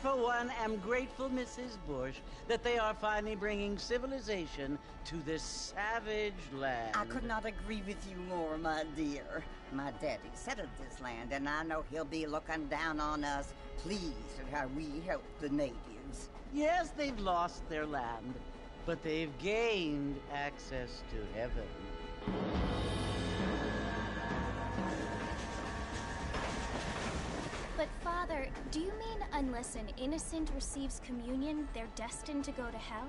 for one, am grateful, Mrs. Bush, that they are finally bringing civilization to this savage land. I could not agree with you more, my dear. My daddy settled this land, and I know he'll be looking down on us, pleased at how we help the natives. Yes, they've lost their land, but they've gained access to heaven. But Father, do you mean unless an innocent receives communion, they're destined to go to hell?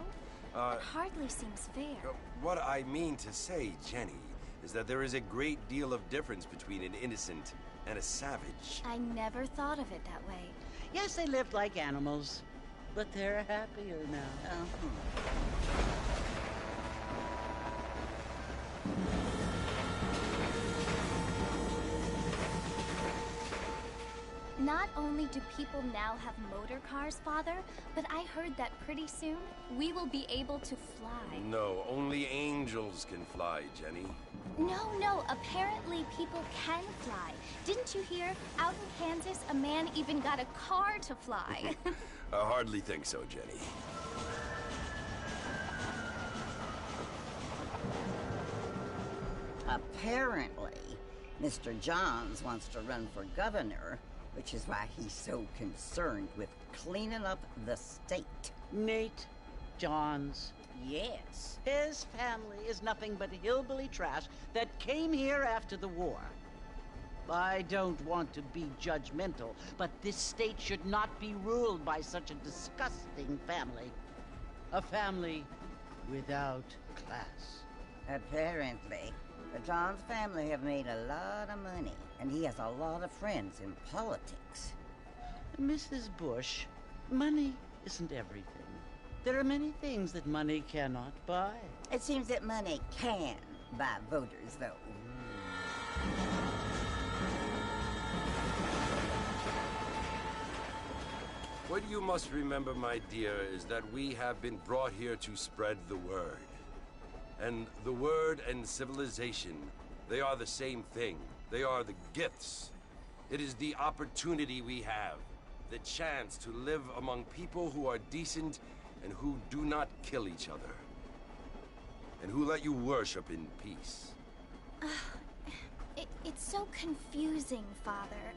It hardly seems fair. What I mean to say, Jenny, is that there is a great deal of difference between an innocent and a savage. I never thought of it that way. Yes, they lived like animals, but they're happier now. Not only do people now have motor cars, Father, but I heard that pretty soon we will be able to fly. No, only angels can fly, Jenny. No, apparently people can fly. Didn't you hear? Out in Kansas, a man even got a car to fly. I hardly think so, Jenny. Apparently, Mr. Johns wants to run for governor, which is why he's so concerned with cleaning up the state. Nate Johns. Yes. His family is nothing but hillbilly trash that came here after the war. I don't want to be judgmental, but this state should not be ruled by such a disgusting family. A family without class. Apparently. The Johns family have made a lot of money, and he has a lot of friends in politics. Mrs. Bush, money isn't everything. There are many things that money cannot buy. It seems that money can buy voters, though. What you must remember, my dear, is that we have been brought here to spread the word. And the word and civilization, they are the same thing. They are the gifts. It is the opportunity we have, the chance to live among people who are decent and who do not kill each other, and who let you worship in peace. It's so confusing, Father.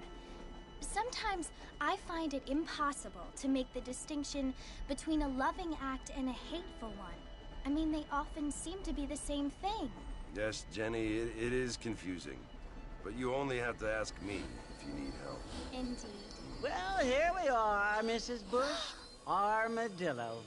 Sometimes I find it impossible to make the distinction between a loving act and a hateful one. I mean, they often seem to be the same thing. Yes, Jenny, it is confusing. But you only have to ask me if you need help. Indeed. Well, here we are, Mrs. Bush. Armadillo.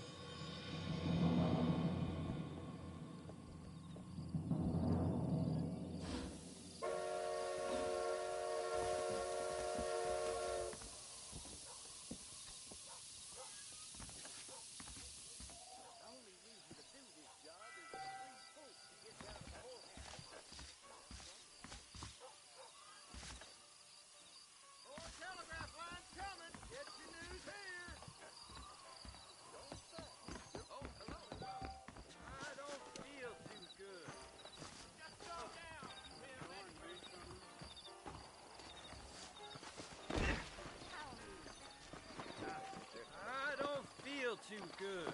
Too good.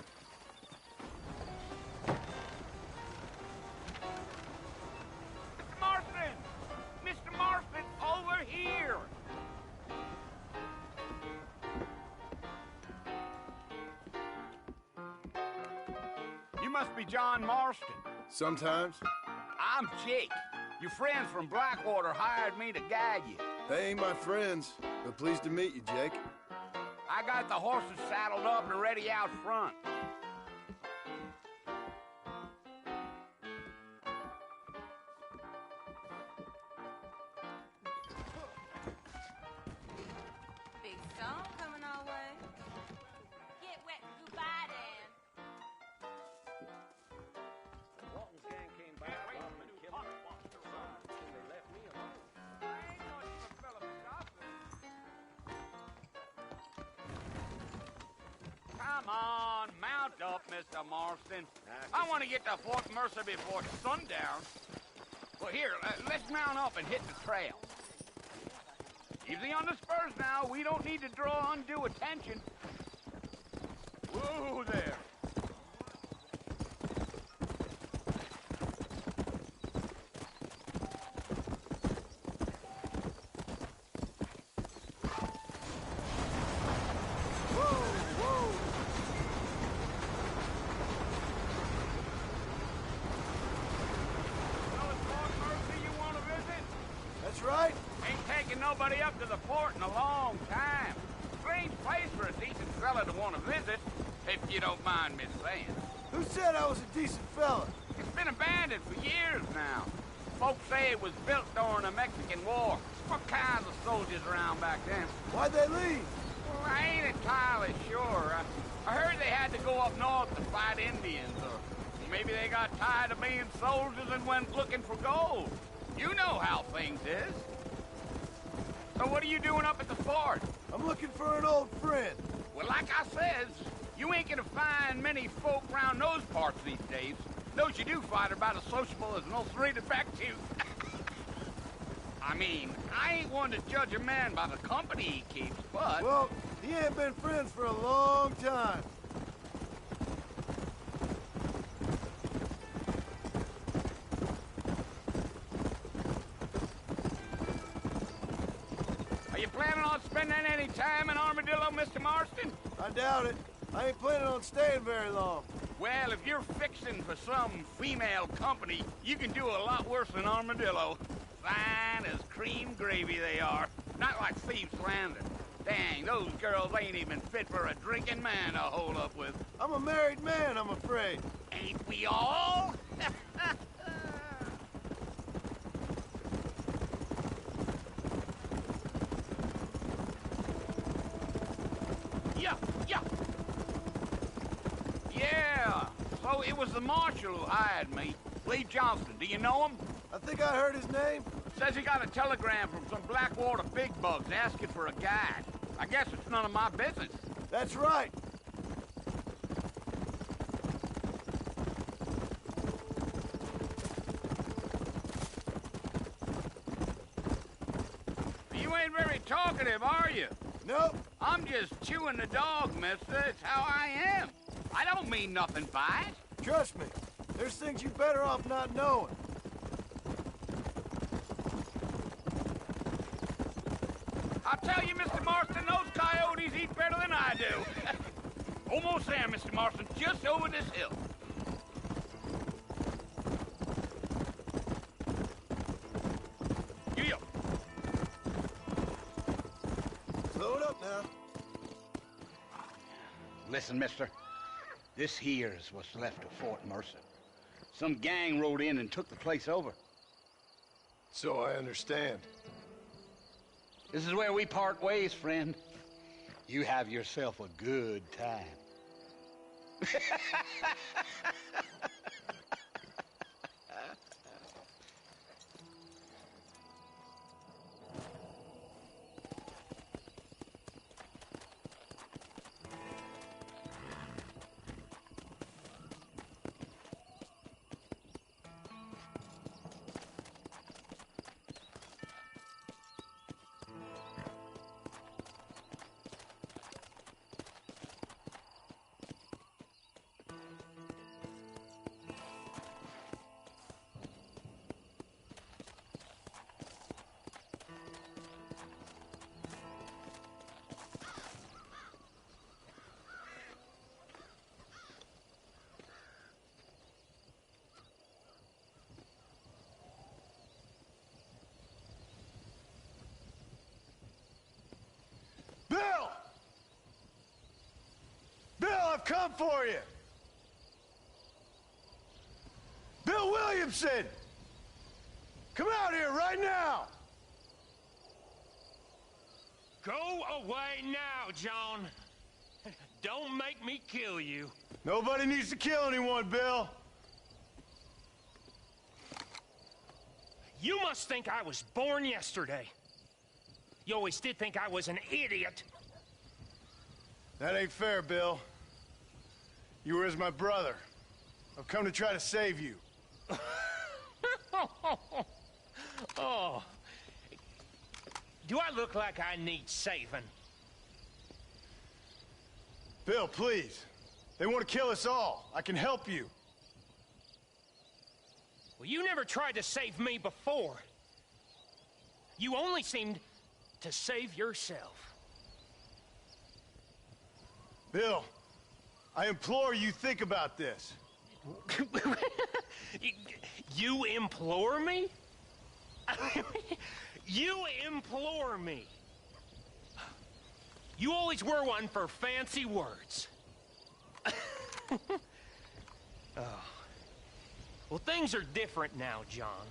Mr. Marston! Mr. Marston, over here! You must be John Marston. Sometimes. I'm Jake. Your friends from Blackwater hired me to guide you. They ain't my friends, but pleased to meet you, Jake. I got the horses saddled up and ready out front. Big storm coming our way. Get wet and goodbye, Dan. Walton's gang came back from and killed their son, and they left me alone. Come on, mount up, Mr. Marston. I want to get to Fort Mercer before sundown. Well, here, let's mount up and hit the trail. Easy on the spurs now. We don't need to draw undue attention. nobody up to the fort in a long time. Strange place for a decent fella to want to visit, if you don't mind me saying. Who said I was a decent fella? It's been abandoned for years now. Folks say it was built during the Mexican War. What kinds of soldiers around back then? Why'd they leave? Well, I ain't entirely sure. I heard they had to go up north to fight Indians, or maybe they got tired of being soldiers and went looking for gold. You know how things is. So what are you doing up at the fort? I'm looking for an old friend. Well, like I says, you ain't gonna find many folk round those parts these days. Those you do find are about as sociable as an old serrated back tooth. I mean, I ain't one to judge a man by the company he keeps, but... Well, he ain't been friends for a long time. Are you planning on spending any time in Armadillo, Mr. Marston? I doubt it. I ain't planning on staying very long. Well, if you're fixing for some female company, you can do a lot worse than Armadillo. Fine as cream gravy they are. Not like Thieves' Landing. Dang, those girls ain't even fit for a drinking man to hold up with. I'm a married man, I'm afraid. Ain't we all? Yeah. Yeah, so it was the marshal who hired me. Lee Johnston, do you know him? I think I heard his name. Says he got a telegram from some Blackwater big bugs asking for a guide. I guess it's none of my business. That's right. You ain't very talkative, are you? Nope. I'm just chewing the dog, mister. It's how I am. I don't mean nothing by it. Trust me. There's things you better off not knowing. I'll tell you, Mr. Marston, those coyotes eat better than I do. Almost there, Mr. Marston, just over this hill. Giddy up. Slow it up now. Listen, mister. This here's what's left of Fort Mercer. Some gang rode in and took the place over. So I understand. This is where we part ways, friend. You have yourself a good time. Bill! Bill, I've come for you! Bill Williamson! Come out here right now! Go away now, John. Don't make me kill you. Nobody needs to kill anyone, Bill. You must think I was born yesterday. You always did think I was an idiot. That ain't fair, Bill. You were as my brother. I've come to try to save you. Oh. Do I look like I need saving? Bill, please. They want to kill us all. I can help you. Well, you never tried to save me before. You only seemed to save yourself. Bill, I implore you think about this. You implore me? You implore me. You always were one for fancy words. Oh. Well, things are different now, John.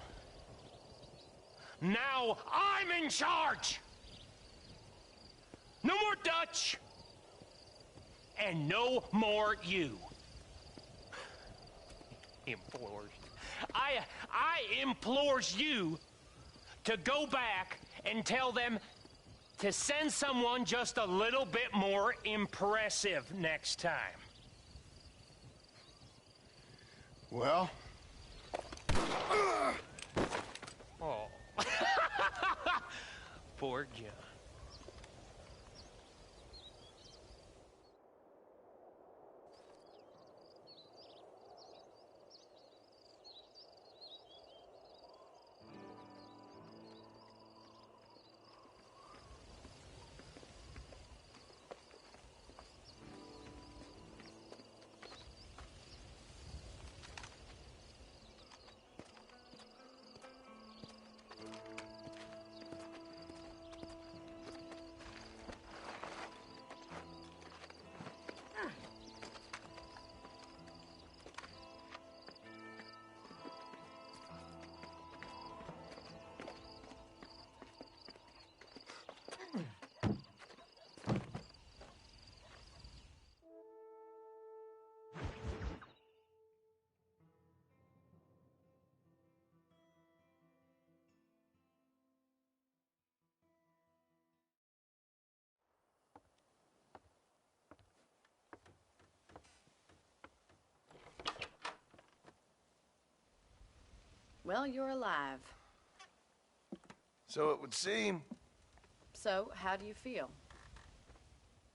Now I'm in charge! No more Dutch! And no more you. Implores. I implores you to go back and tell them to send someone just a little bit more impressive next time. Well? Oh. Poor John. Well, you're alive. So it would seem. So, how do you feel?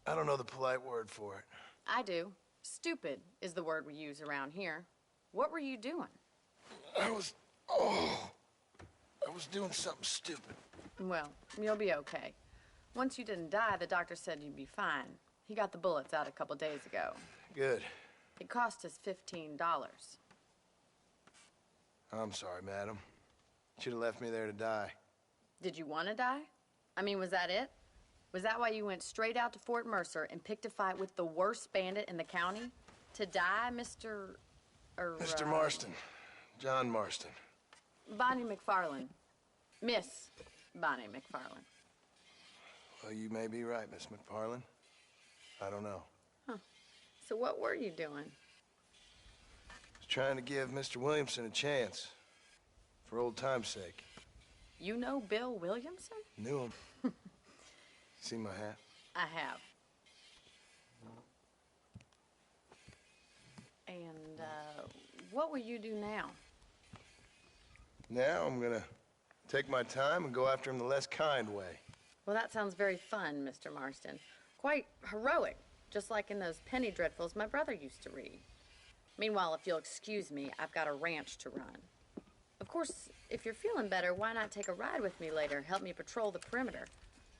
I don't know the polite word for it. I do. Stupid is the word we use around here. What were you doing? I was doing something stupid. Well, you'll be okay. Once you didn't die, the doctor said you'd be fine. He got the bullets out a couple days ago. Good. It cost us $15. I'm sorry, madam. Should have left me there to die. Did you want to die? I mean, was that it? Was that why you went straight out to Fort Mercer and picked a fight with the worst bandit in the county? To die, Mr. Mr. Marston. John Marston. Bonnie McFarland. Miss Bonnie McFarland. Well, you may be right, Miss McFarland. I don't know. Huh. So what were you doing? I was trying to give Mr. Williamson a chance. For old time's sake. You know Bill Williamson? Knew him. See my hat? I have. And, what will you do now? Now I'm gonna take my time and go after him the less kind way. Well, that sounds very fun, Mr. Marston. Quite heroic, just like in those penny dreadfuls my brother used to read. Meanwhile, if you'll excuse me, I've got a ranch to run. Of course, if you're feeling better, why not take a ride with me later? Help me patrol the perimeter.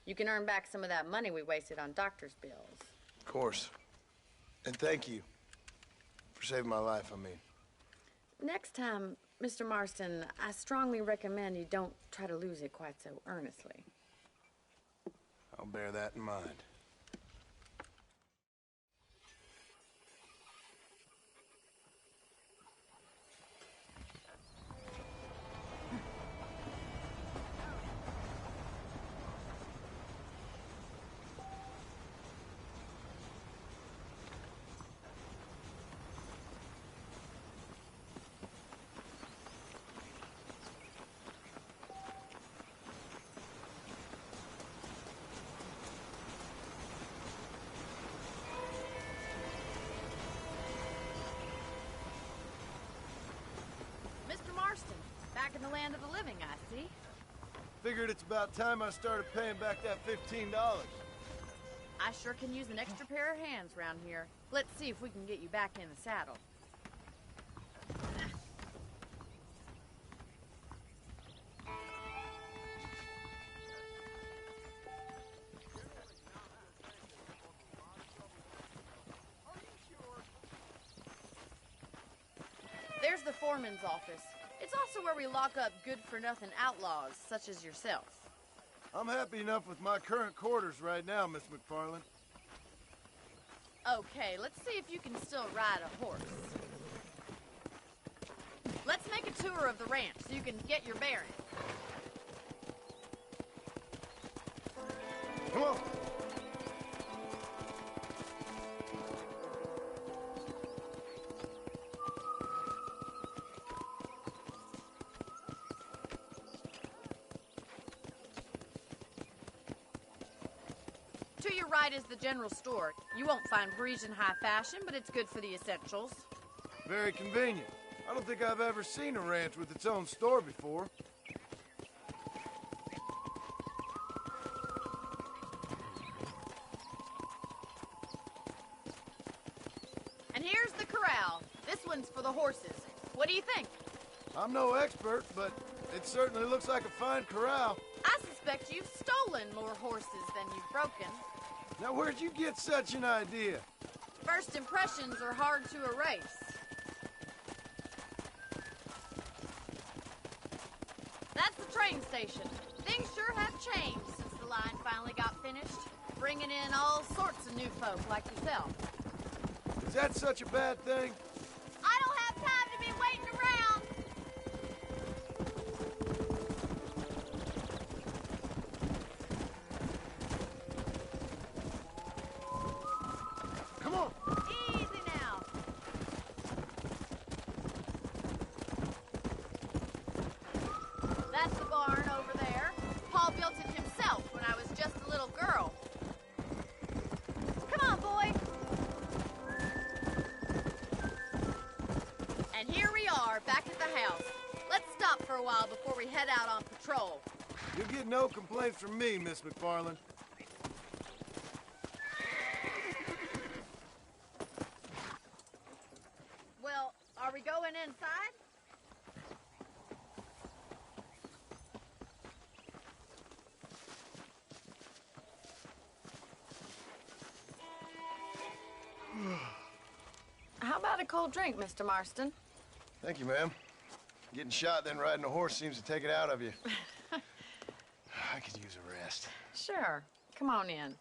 You can earn back some of that money we wasted on doctor's bills. Of course. And thank you for saving my life, I mean. Next time, Mr. Marston, I strongly recommend you don't try to lose it quite so earnestly. I'll bear that in mind. Mr. Marston, back in the land of the living, I see. Figured it's about time I started paying back that $15. I sure can use an extra pair of hands around here. Let's see if we can get you back in the saddle. There's the foreman's office. It's also where we lock up good-for-nothing outlaws, such as yourself. I'm happy enough with my current quarters right now, Miss McFarland. Okay, let's see if you can still ride a horse. Let's make a tour of the ranch so you can get your bearings. Come on. To your right is the general store. You won't find Parisian high fashion, but it's good for the essentials. Very convenient. I don't think I've ever seen a ranch with its own store before. And here's the corral. This one's for the horses. What do you think? I'm no expert, but it certainly looks like a fine corral. I suspect you've stolen more horses than you've broken. Now, where'd you get such an idea? First impressions are hard to erase. That's the train station. Things sure have changed since the line finally got finished, bringing in all sorts of new folk like yourself. Is that such a bad thing? I don't have time to be waiting around. Come on. Easy now. That's the barn over there. Paul built it himself when I was just a little girl. Come on, boy. And here we are, back at the house. Let's stop for a while before we head out on patrol. You'll get no complaints from me, Miss McFarland. Well, are we going inside? How about a cold drink, Mr. Marston? Thank you, ma'am. Getting shot, then riding a horse seems to take it out of you. I could use a rest. Sure. Come on in.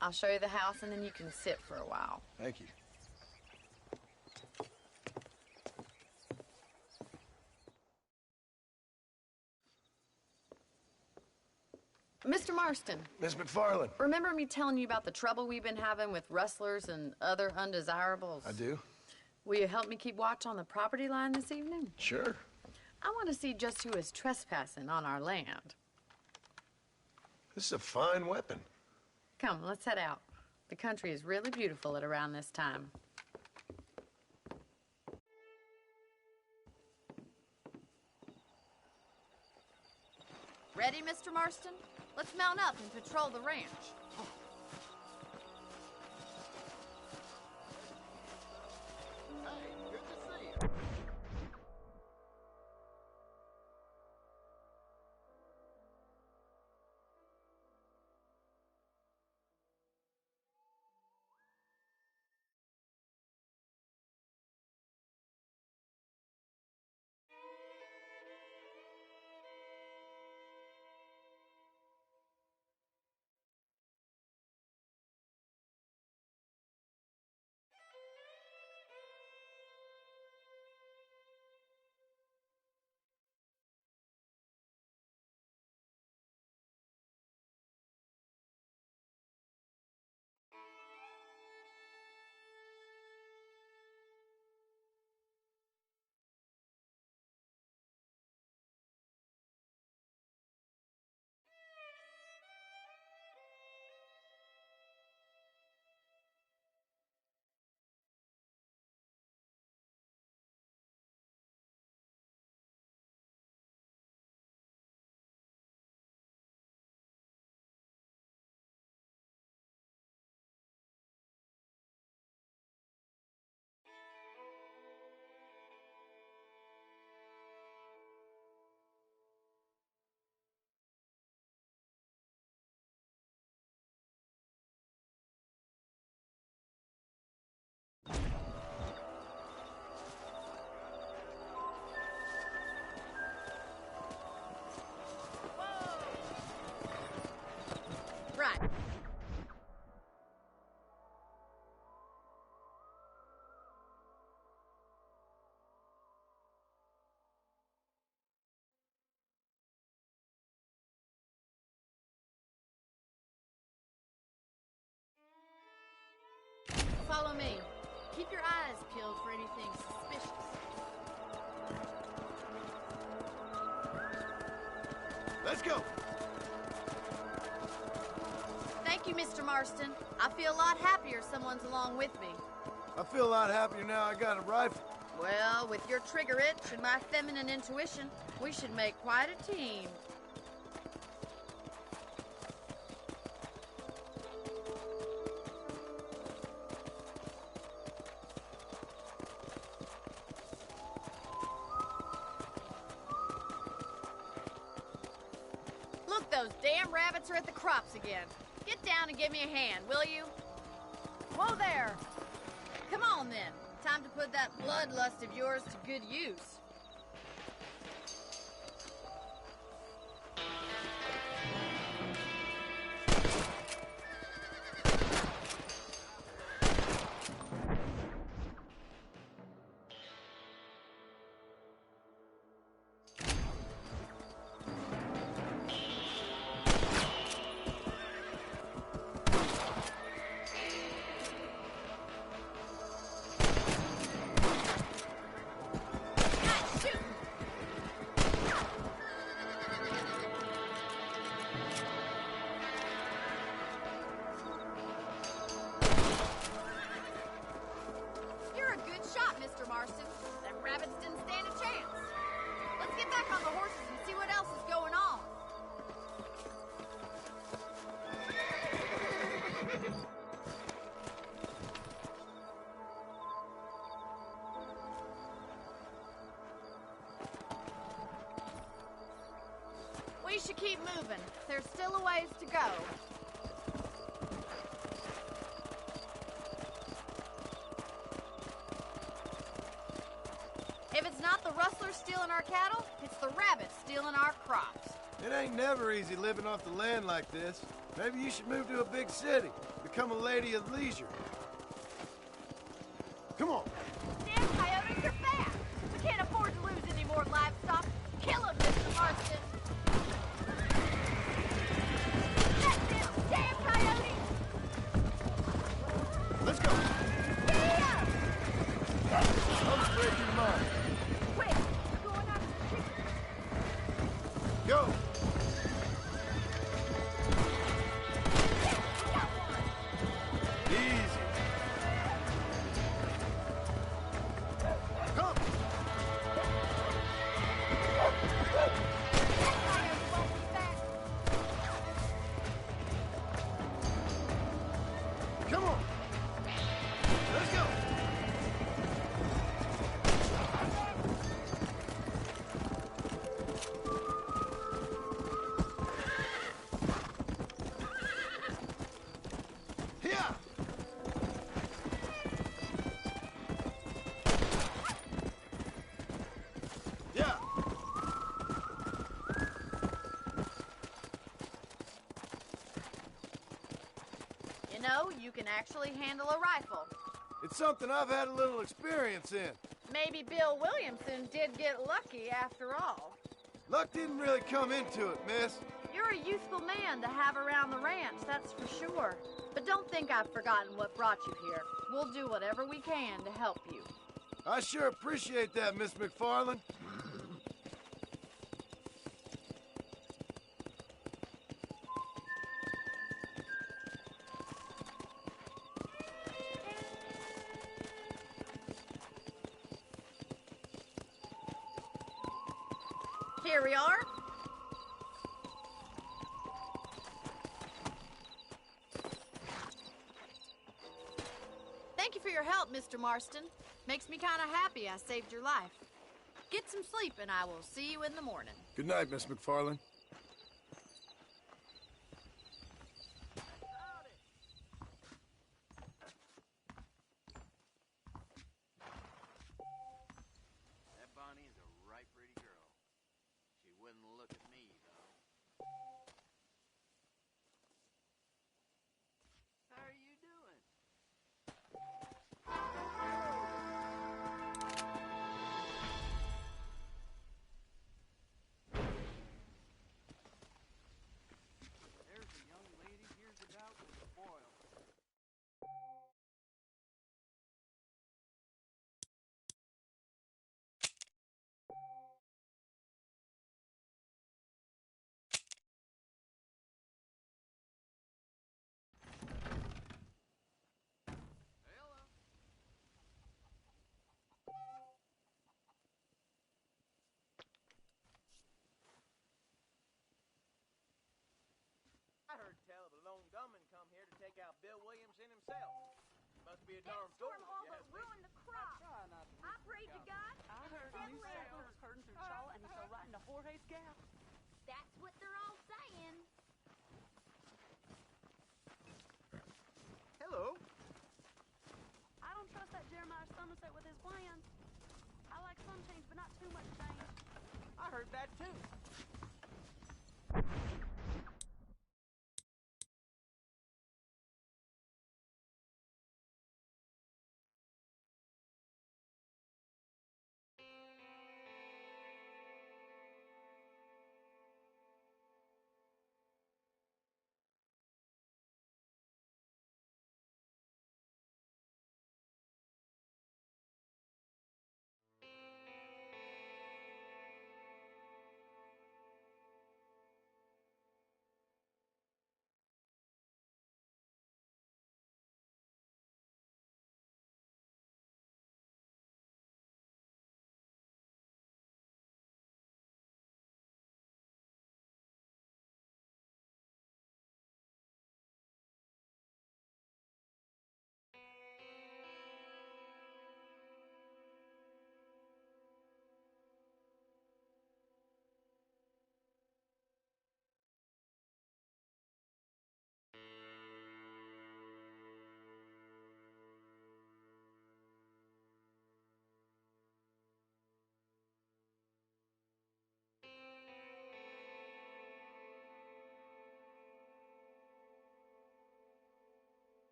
I'll show you the house, and then you can sit for a while. Thank you. Mr. Marston, Miss McFarland. remember me telling you about the trouble we've been having with rustlers and other undesirables? I do. Will you help me keep watch on the property line this evening? Sure. I want to see just who is trespassing on our land. This is a fine weapon. Come, let's head out. The country is really beautiful at around this time. Ready, Mr. Marston? Let's mount up and patrol the ranch. follow me. Keep your eyes peeled for anything suspicious. Let's go. Thank you, Mr. Marston. I feel a lot happier someone's along with me. I feel a lot happier now I got a rifle. Well, with your trigger itch and my feminine intuition, we should make quite a team. Look, those damn rabbits are at the crops again. Get down and give me a hand, will you? Whoa there! Come on, then. Time to put that bloodlust of yours to good use. We should keep moving. There's still a ways to go. If it's not the rustlers stealing our cattle, it's the rabbits stealing our crops. It ain't never easy living off the land like this. Maybe you should move to a big city. Become a lady of leisure. Come on. Damn coyotes are fast. We can't afford to lose any more livestock. Kill them, Mr. Marston. Damn coyotes! Let's go. Yeah! I'm straight through mine. Quick! We're going after the chickens. Go. Easy. Come. Come on. Let's go. Here. Yeah. You know, you can actually handle a rifle. It's something I've had a little experience in. Maybe Bill Williamson did get lucky after all. Luck didn't really come into it, miss. You're a useful man to have around the ranch, that's for sure. But don't think I've forgotten what brought you here. We'll do whatever we can to help you. I sure appreciate that, Miss McFarland. Here we are. Thank you for your help, Mr. Marston. Makes me kind of happy I saved your life. Get some sleep and I will see you in the morning. Good night, Miss McFarland. That Bonnie is a right pretty girl. She wouldn't look at me, though. How are you doing? himself. Must be a That darn storm fool. all Yes, but ruined the crop. I prayed to God. I heard Devil new settlers was herding through Chaw, and he fell right into Jorge's Gap. That's what they're all saying. Hello. I don't trust that Jeremiah Somerset with his plans. I like some change, but not too much change. I heard that too.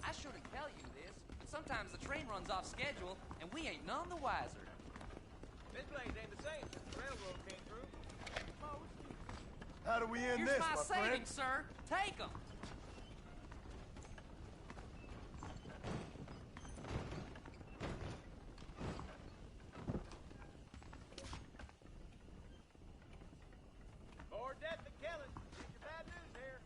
I shouldn't tell you this, but sometimes the train runs off schedule, and we ain't none the wiser. This place ain't the same since the railroad came through. How do we end Here's this, my my friend? savings, sir. Take them. More death than killing. Get your bad news here.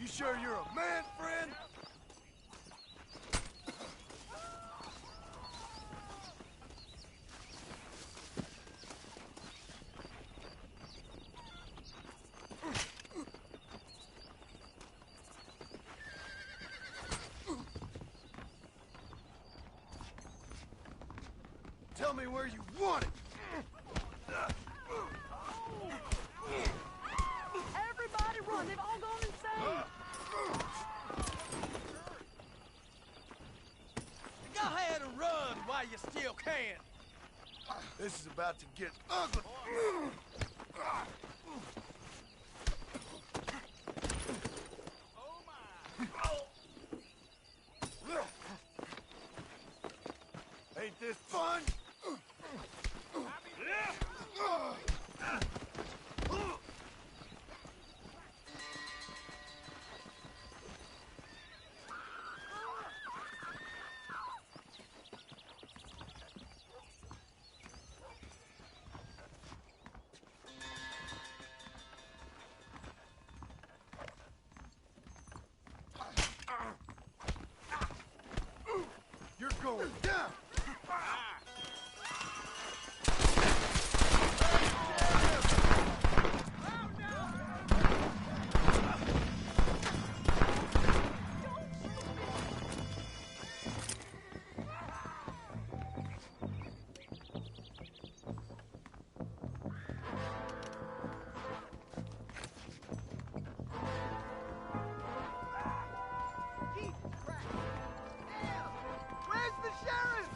You sure you're a man, friend? Tell me where you want it. Everybody run! They've all gone insane! Go ahead and run while you still can. This is about to get ugly. Ain't this fun? You're going down! Where's the sheriff?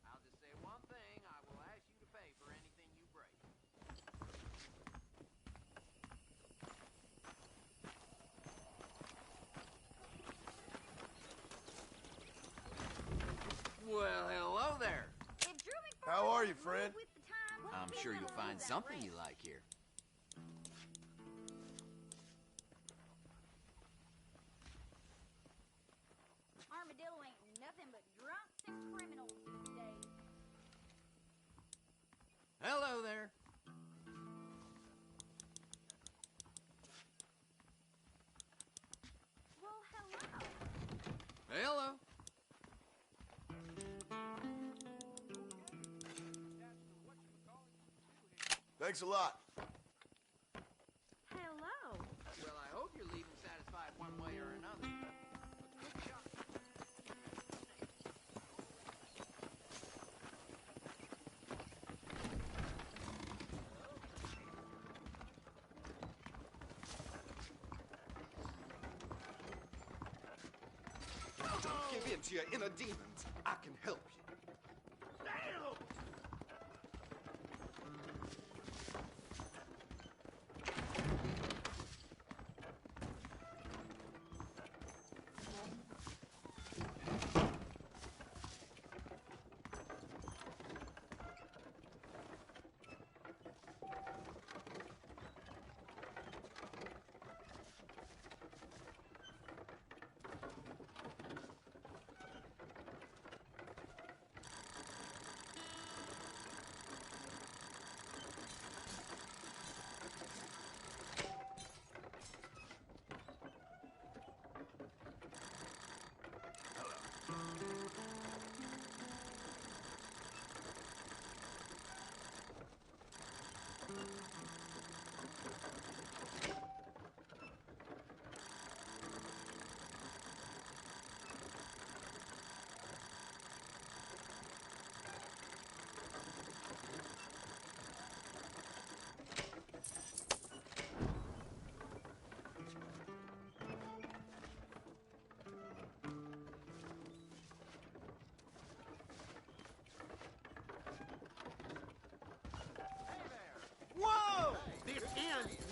I'll just say one thing. I will ask you to pay for anything you break. Well, hello there. How are you, friend? I'm sure you'll find something you like here. Armadillo ain't nothing but drunks and criminals these days. Hello there. Well, hello. Hello. Thanks a lot. Hello. Well, I hope you're leaving satisfied one way or another. Quick shot. Don't give in to your inner demons. I can help you.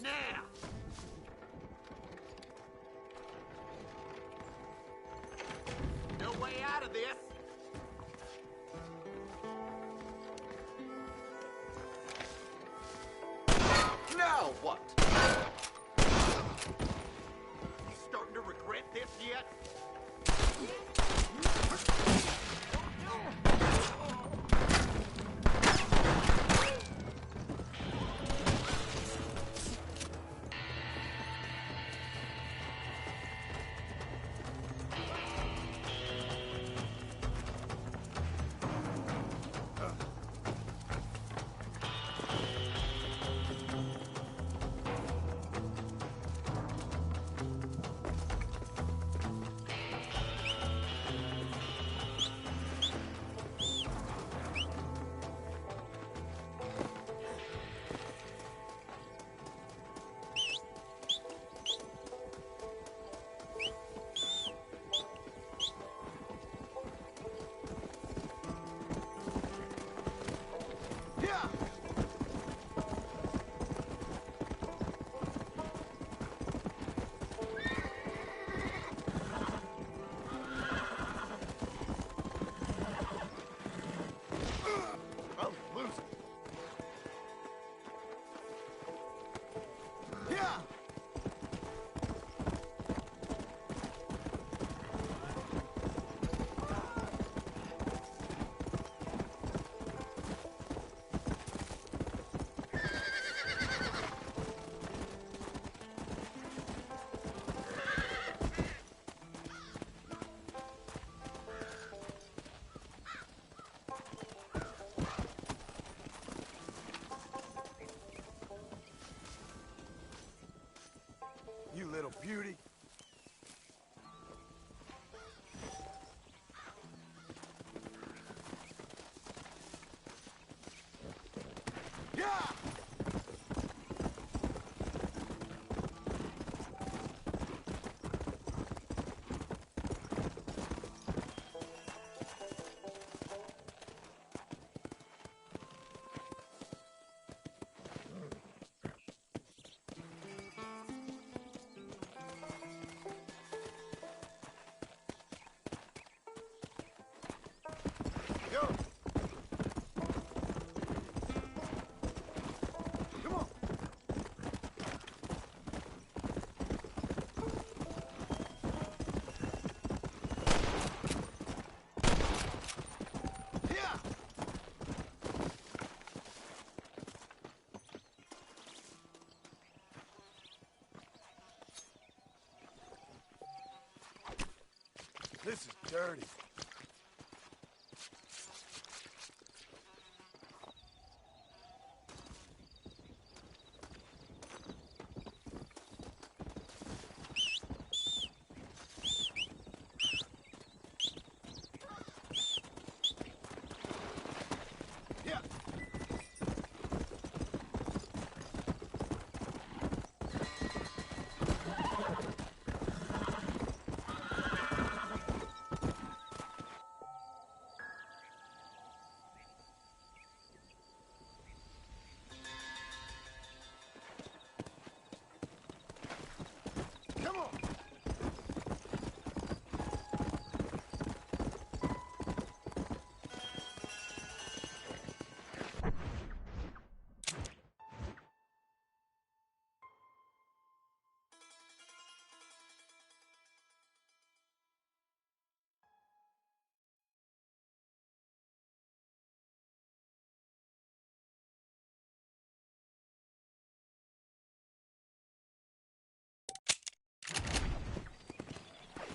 Now! No way out of this! Now what? You starting to regret this yet? You little beauty. Yeah! This is dirty.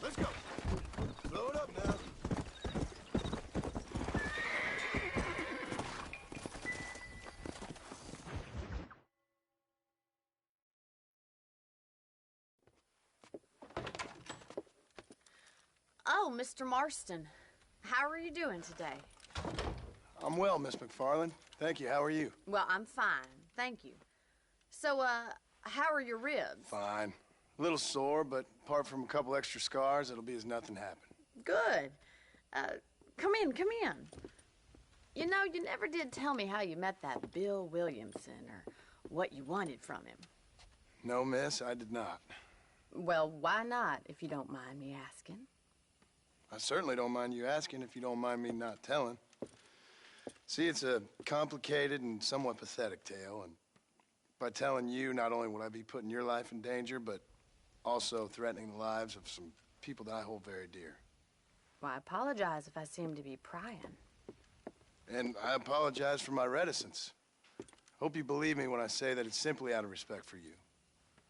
Let's go. Blow it up now. Oh, Mr. Marston. How are you doing today? I'm well, Miss McFarland. Thank you. How are you? Well, I'm fine. Thank you. So, how are your ribs? Fine. A little sore, but apart from a couple extra scars, it'll be as nothing happened. Good. Come in, come in. You know, you never did tell me how you met that Bill Williamson or what you wanted from him. No, miss, I did not. Well, why not, if you don't mind me asking? I certainly don't mind you asking if you don't mind me not telling. See, it's a complicated and somewhat pathetic tale, and by telling you, not only would I be putting your life in danger, but also threatening the lives of some people that I hold very dear. Well, I apologize if I seem to be prying. And I apologize for my reticence. Hope you believe me when I say that it's simply out of respect for you.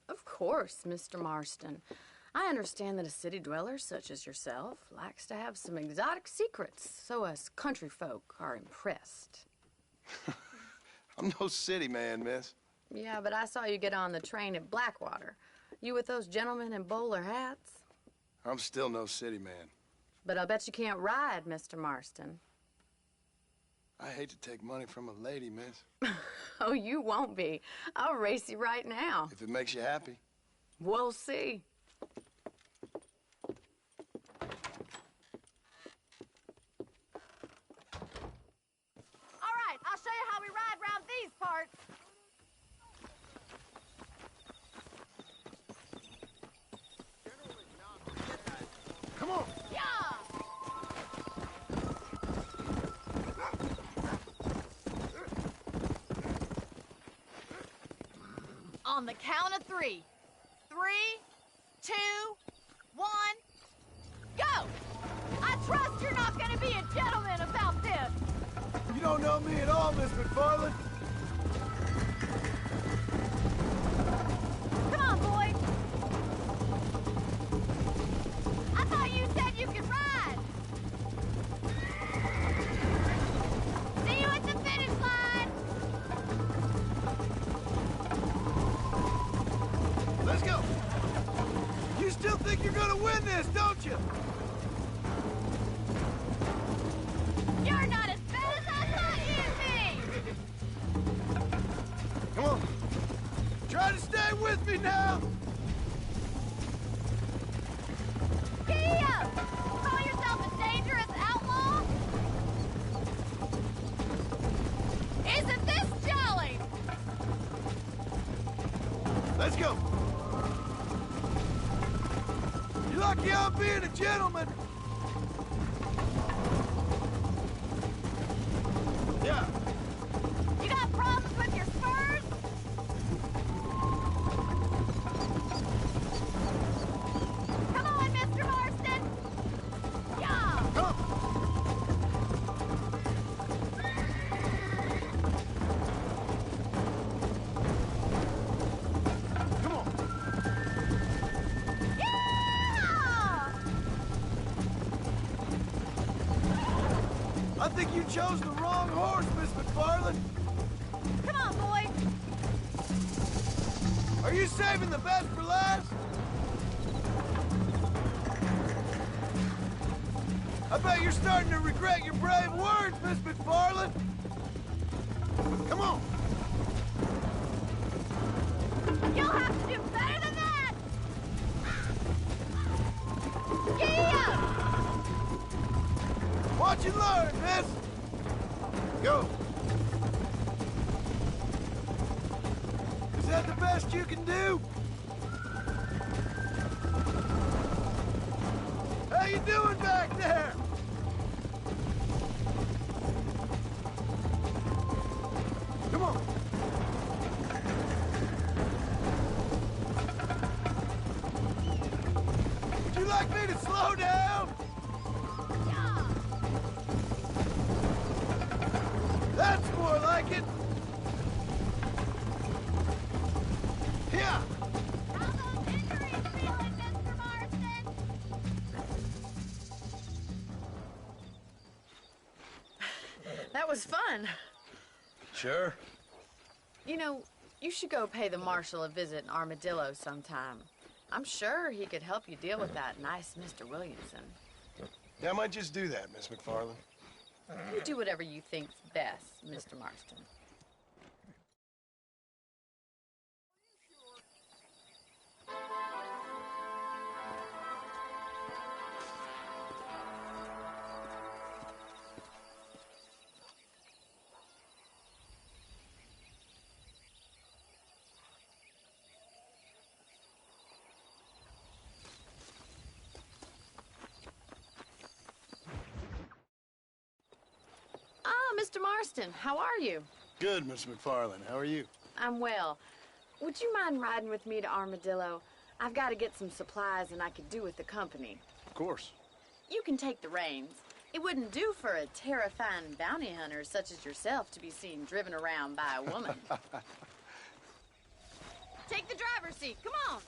Of course, Mr. Marston. I understand that a city dweller such as yourself likes to have some exotic secrets, so us country folk are impressed. I'm no city man, miss. Yeah, but I saw you get on the train at Blackwater. You with those gentlemen in bowler hats? I'm still no city man. But I'll bet you can't ride, Mr. Marston. I hate to take money from a lady, miss. Oh, you won't be. I'll race you right now. If it makes you happy. We'll see. All right, I'll show you how we ride round these parts. Come on. Yeah! On the count of 3. 3, 2, 1, go! I trust you're not gonna be a gentleman about this. You don't know me at all, Miss McFarland. Come on, boy. I thought you said you could ride. See you at the finish line. Let's go. You still think you're gonna win this, don't you? You're not as bad as I thought you'd be. Come on. Try to stay with me now. Giddy up! Call yourself a dangerous outlaw? Isn't this jolly? Let's go. You're lucky I'm being a gentleman. Yeah. You got problems with your spurs? Come on, Mr. Marston! Yeah! Come. Come on. Yeah! I think you chose the wrong horse, Miss McFarland. Come on, boy! Are you saving the best for last? I bet you're starting to regret your brave words, Miss McFarland. Come on. You'll have to do better than that! Giddy up! Watch and learn, miss. Go. Is that the best you can do? How you doing back there? Come on. Would you like me to slow down? That's more like it. Yeah. How those injuries feeling, Mr. Marston? That was fun. Sure. You know, you should go pay the marshal a visit in Armadillo sometime. I'm sure he could help you deal with that nice Mr. Williamson. Yeah, I might just do that, Miss McFarland. You do whatever you think's best, Mr. Marston. Mr. Marston, how are you? Good, Miss McFarland. How are you? I'm well. Would you mind riding with me to Armadillo? I've got to get some supplies and I could do with the company. Of course. You can take the reins. It wouldn't do for a terrifying bounty hunter such as yourself to be seen driven around by a woman. Take the driver's seat. Come on.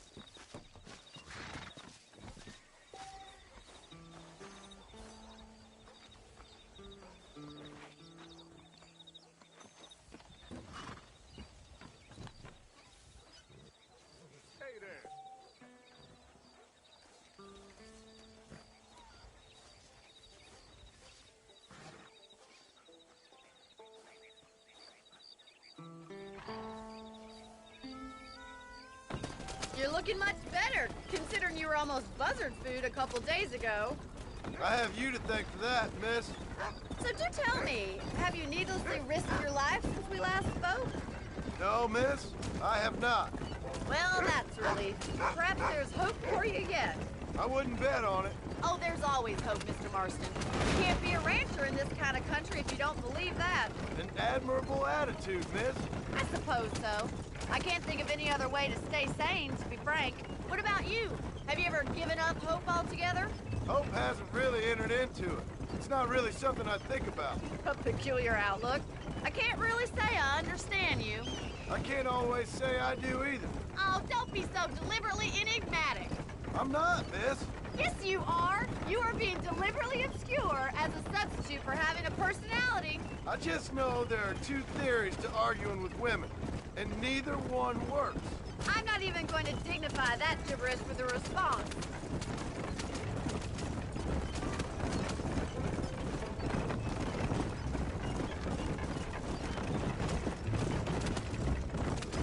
You're looking much better, considering you were almost buzzard food a couple days ago. I have you to thank for that, miss. So do tell me, have you needlessly risked your life since we last spoke? No, miss, I have not. Well, that's a relief. Perhaps there's hope for you yet. I wouldn't bet on it. Oh, there's always hope, Mr. Marston. You can't be a rancher in this kind of country if you don't believe that. An admirable attitude, miss. I suppose so. I can't think of any other way to stay sane, to be frank. What about you? Have you ever given up hope altogether? Hope hasn't really entered into it. It's not really something I think about. A peculiar outlook. I can't really say I understand you. I can't always say I do either. Oh, don't be so deliberately enigmatic. I'm not, miss. Yes, you are. You are being deliberately obscure as a substitute for having a personality. I just know there are two theories to arguing with women, and neither one works. I'm not even going to dignify that gibberish with a response.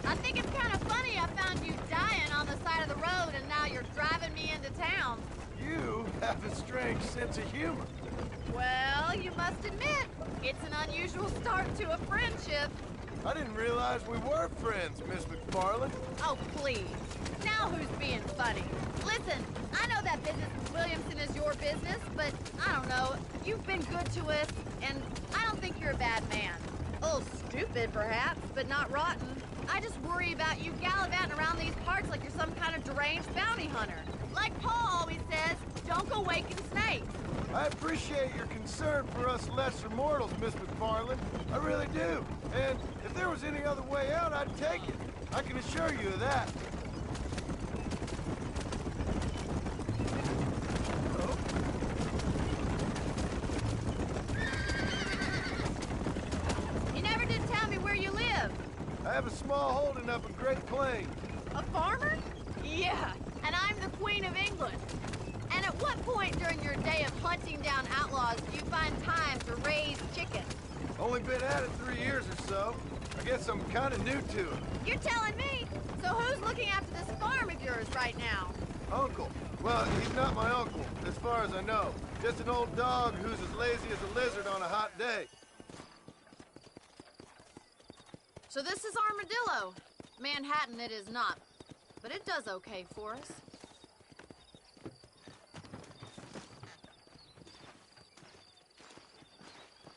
I think it's kind of funny I found you dying on the side of the road and now you're driving me into town. You have a strange sense of humor. Well, you must admit, it's an unusual start to a friendship. I didn't realize we were friends, Miss McFarland. Oh, please. Now who's being funny? Listen, I know that business with Williamson is your business, but I don't know. You've been good to us, and I don't think you're a bad man. A little stupid, perhaps, but not rotten. I just worry about you gallivanting around these parts like you're some kind of deranged bounty hunter. Like Paul always says, don't go waking snakes. I appreciate your concern for us lesser mortals, Miss McFarland. I really do. And if there was any other way out, I'd take it. I can assure you of that. You never did tell me where you live. I have a small holding up in Great Plains. A farmer? Yeah, and I'm the Queen of England. And at what point during your day of hunting down outlaws do you find time to raise chickens? Only been at it 3 years or so. I guess I'm kind of new to it. You're telling me? So who's looking after this farm of yours right now? Uncle. Well, he's not my uncle, as far as I know. Just an old dog who's as lazy as a lizard on a hot day. So this is Armadillo. Manhattan it is not, but it does okay for us.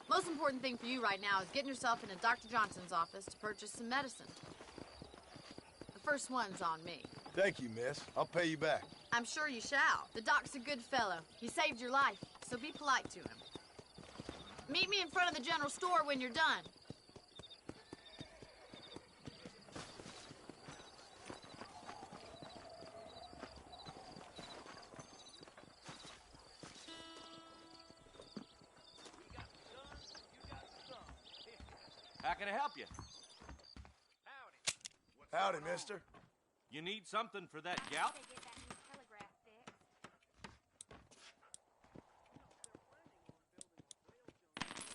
Most important thing for you right now is getting yourself into Dr. Johnson's office to purchase some medicine. The first one's on me. Thank you, miss. I'll pay you back. I'm sure you shall. The doc's a good fellow. He saved your life, so be polite to him. Meet me in front of the general store when you're done. How can I help you? Howdy, mister. You need something for that gout?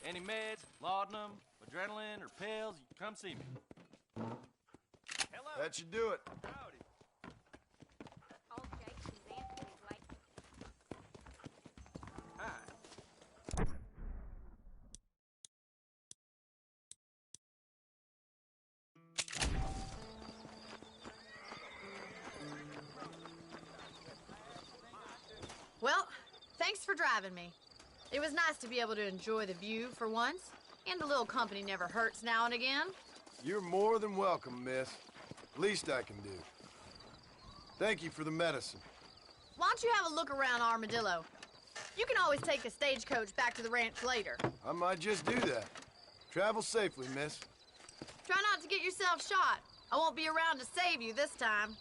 Any meds, laudanum, adrenaline, or pills, you come see me. That should do it. Well, thanks for driving me. It was nice to be able to enjoy the view for once. And a little company never hurts now and again. You're more than welcome, miss. Least I can do. Thank you for the medicine. Why don't you have a look around Armadillo? You can always take a stagecoach back to the ranch later. I might just do that. Travel safely, miss. Try not to get yourself shot. I won't be around to save you this time.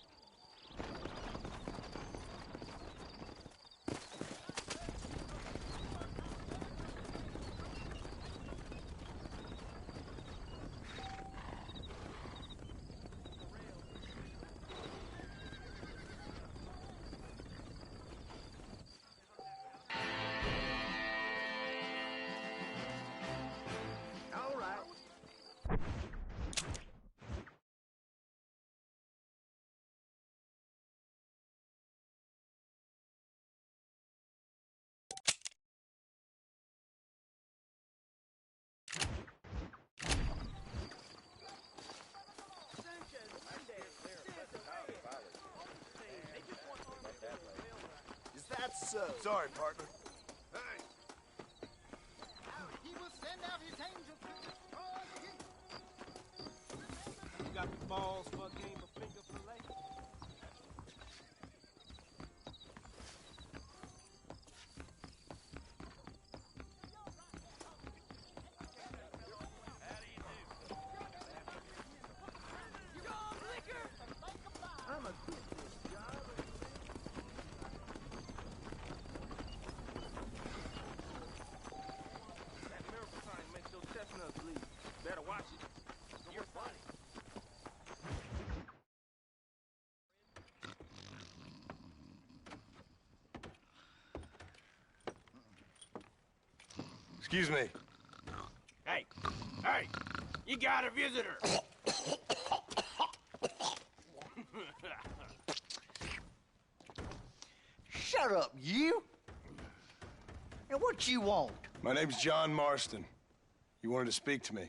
Is that so? Sorry, partner. Hey! He will send out his angels to destroy you. You got the balls for a game of finger fillet? I'm a good job. That miracle sign makes those chestnuts bleed. Better watch it. You're funny. Excuse me. Hey, hey, you got a visitor. Shut up, you! And what you want? My name's John Marston. You wanted to speak to me.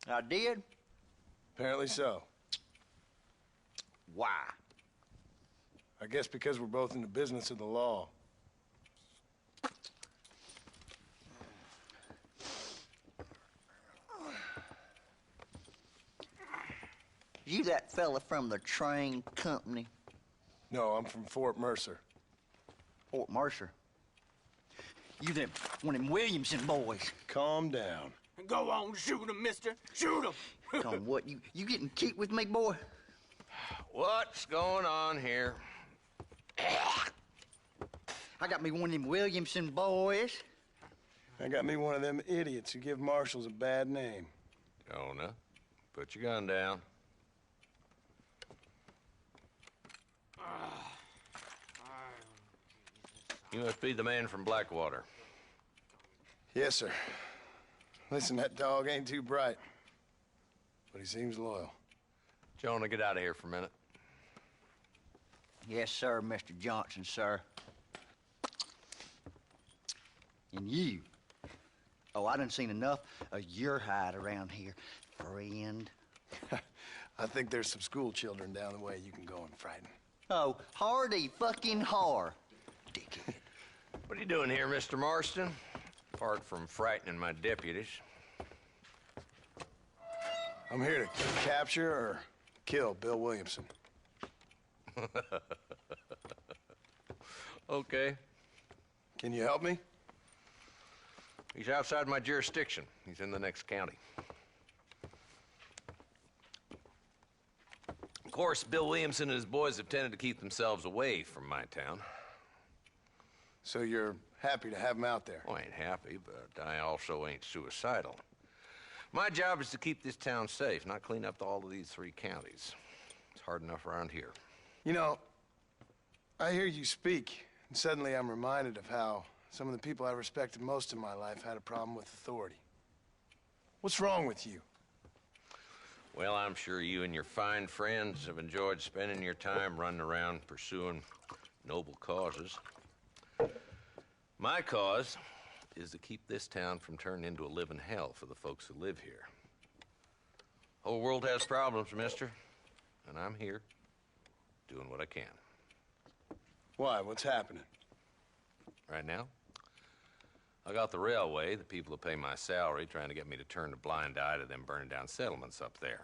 I did? Apparently so. Why? I guess because we're both in the business of the law. You that fella from the train company? No, I'm from Fort Mercer. Fort Mercer? You them one of them Williamson boys. Calm down. Go on, shoot him, mister. Shoot him. Come on, what, you getting keep with me, boy? What's going on here? I got me one of them Williamson boys. I got me one of them idiots who give marshals a bad name. Jonah, put your gun down. You must be the man from Blackwater. Yes, sir. Listen, that dog ain't too bright, but he seems loyal. Jonah, get out of here for a minute. Yes, sir, Mr. Johnson, sir. And you. Oh, I done seen enough of your hide around here, friend. I think there's some school children down the way you can go and frighten. Oh, hardy fucking har. Dickhead. What are you doing here, Mr. Marston? Apart from frightening my deputies. I'm here to capture or kill Bill Williamson. Okay. Can you help me? He's outside my jurisdiction. He's in the next county. Of course, Bill Williamson and his boys have tended to keep themselves away from my town. So you're happy to have him out there? Well, I ain't happy, but I also ain't suicidal. My job is to keep this town safe, not clean up all of these 3 counties. It's hard enough around here. You know, I hear you speak, and suddenly I'm reminded of how some of the people I respected most in my life had a problem with authority. What's wrong with you? Well, I'm sure you and your fine friends have enjoyed spending your time running around pursuing noble causes. My cause is to keep this town from turning into a living hell for the folks who live here. Whole world has problems, mister, and I'm here doing what I can. Why? What's happening? Right now, I got the railway, the people who pay my salary, trying to get me to turn a blind eye to them burning down settlements up there.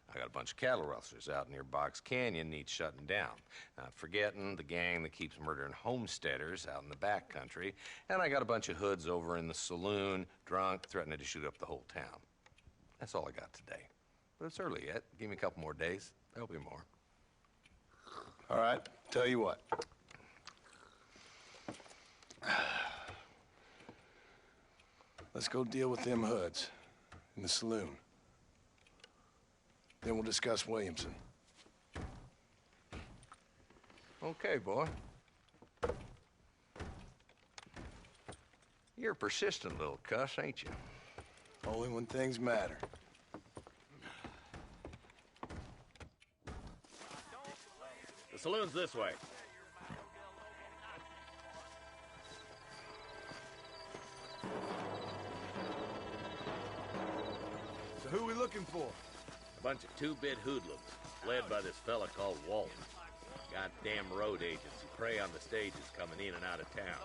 I got a bunch of cattle rustlers out near Box Canyon needs shutting down. Not forgetting the gang that keeps murdering homesteaders out in the back country. And I got a bunch of hoods over in the saloon, drunk, threatening to shoot up the whole town. That's all I got today. But it's early yet. Give me a couple more days. There'll be more. All right, tell you what. Let's go deal with them hoods in the saloon. Then we'll discuss Williamson. Okay, boy. You're a persistent little cuss, ain't you? Only when things matter. The saloon's this way. So who we looking for? A bunch of two-bit hoodlums, led by this fella called Walton. Goddamn road agents who prey on the stages coming in and out of town.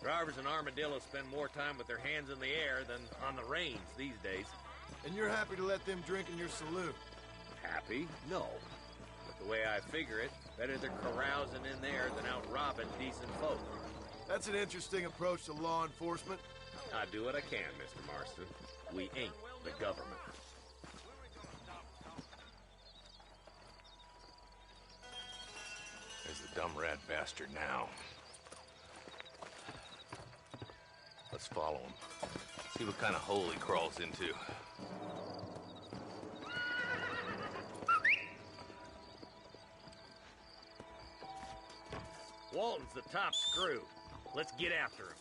Drivers in Armadillo spend more time with their hands in the air than on the reins these days. And you're happy to let them drink in your saloon? Happy? No. But the way I figure it, better they're carousing in there than out robbing decent folk. That's an interesting approach to law enforcement. I do what I can, Mr. Marston. We ain't the government. There's the dumb rat bastard now. Let's follow him. See what kind of hole he crawls into. Walton's the top screw. Let's get after him.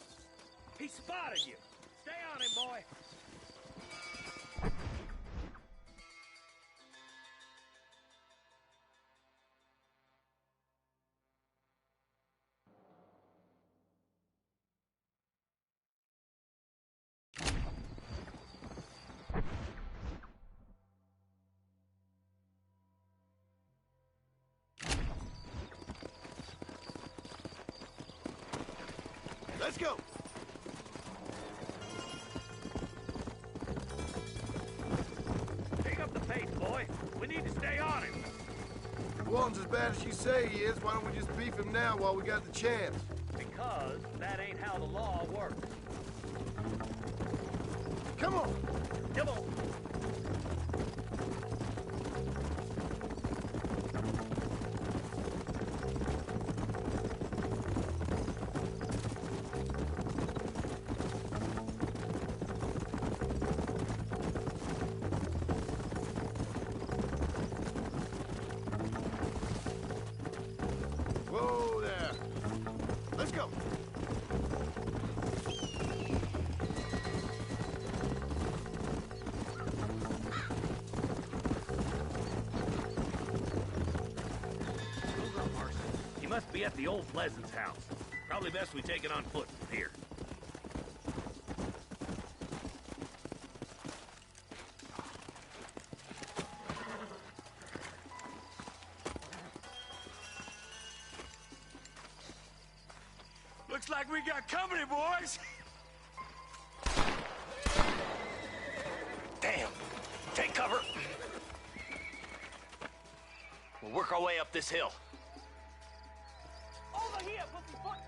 He spotted you. Stay on him, boy. Let's go! Pick up the pace, boy. We need to stay on him. If Walton's as bad as you say he is, why don't we just beef him now while we got the chance? Because that ain't how the law works. Come on! Come on! Whoa there! Let's go! He must be at the old Pleasance house. Probably best we take it on foot from here. Looks like we got company, boys! Damn! Take cover! We'll work our way up this hill. Over here, pussyfoot!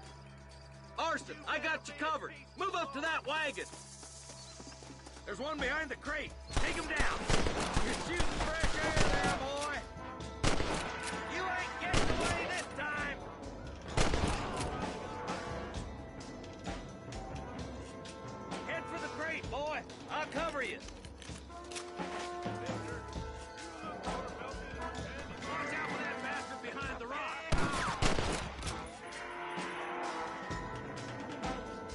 Marston, I got you covered. Move up to that wagon. There's one behind the crate. Take him down. You're shooting fresh air there, boy. You ain't getting away this time. Head for the crate, boy. I'll cover you. Watch out for that bastard behind the rock.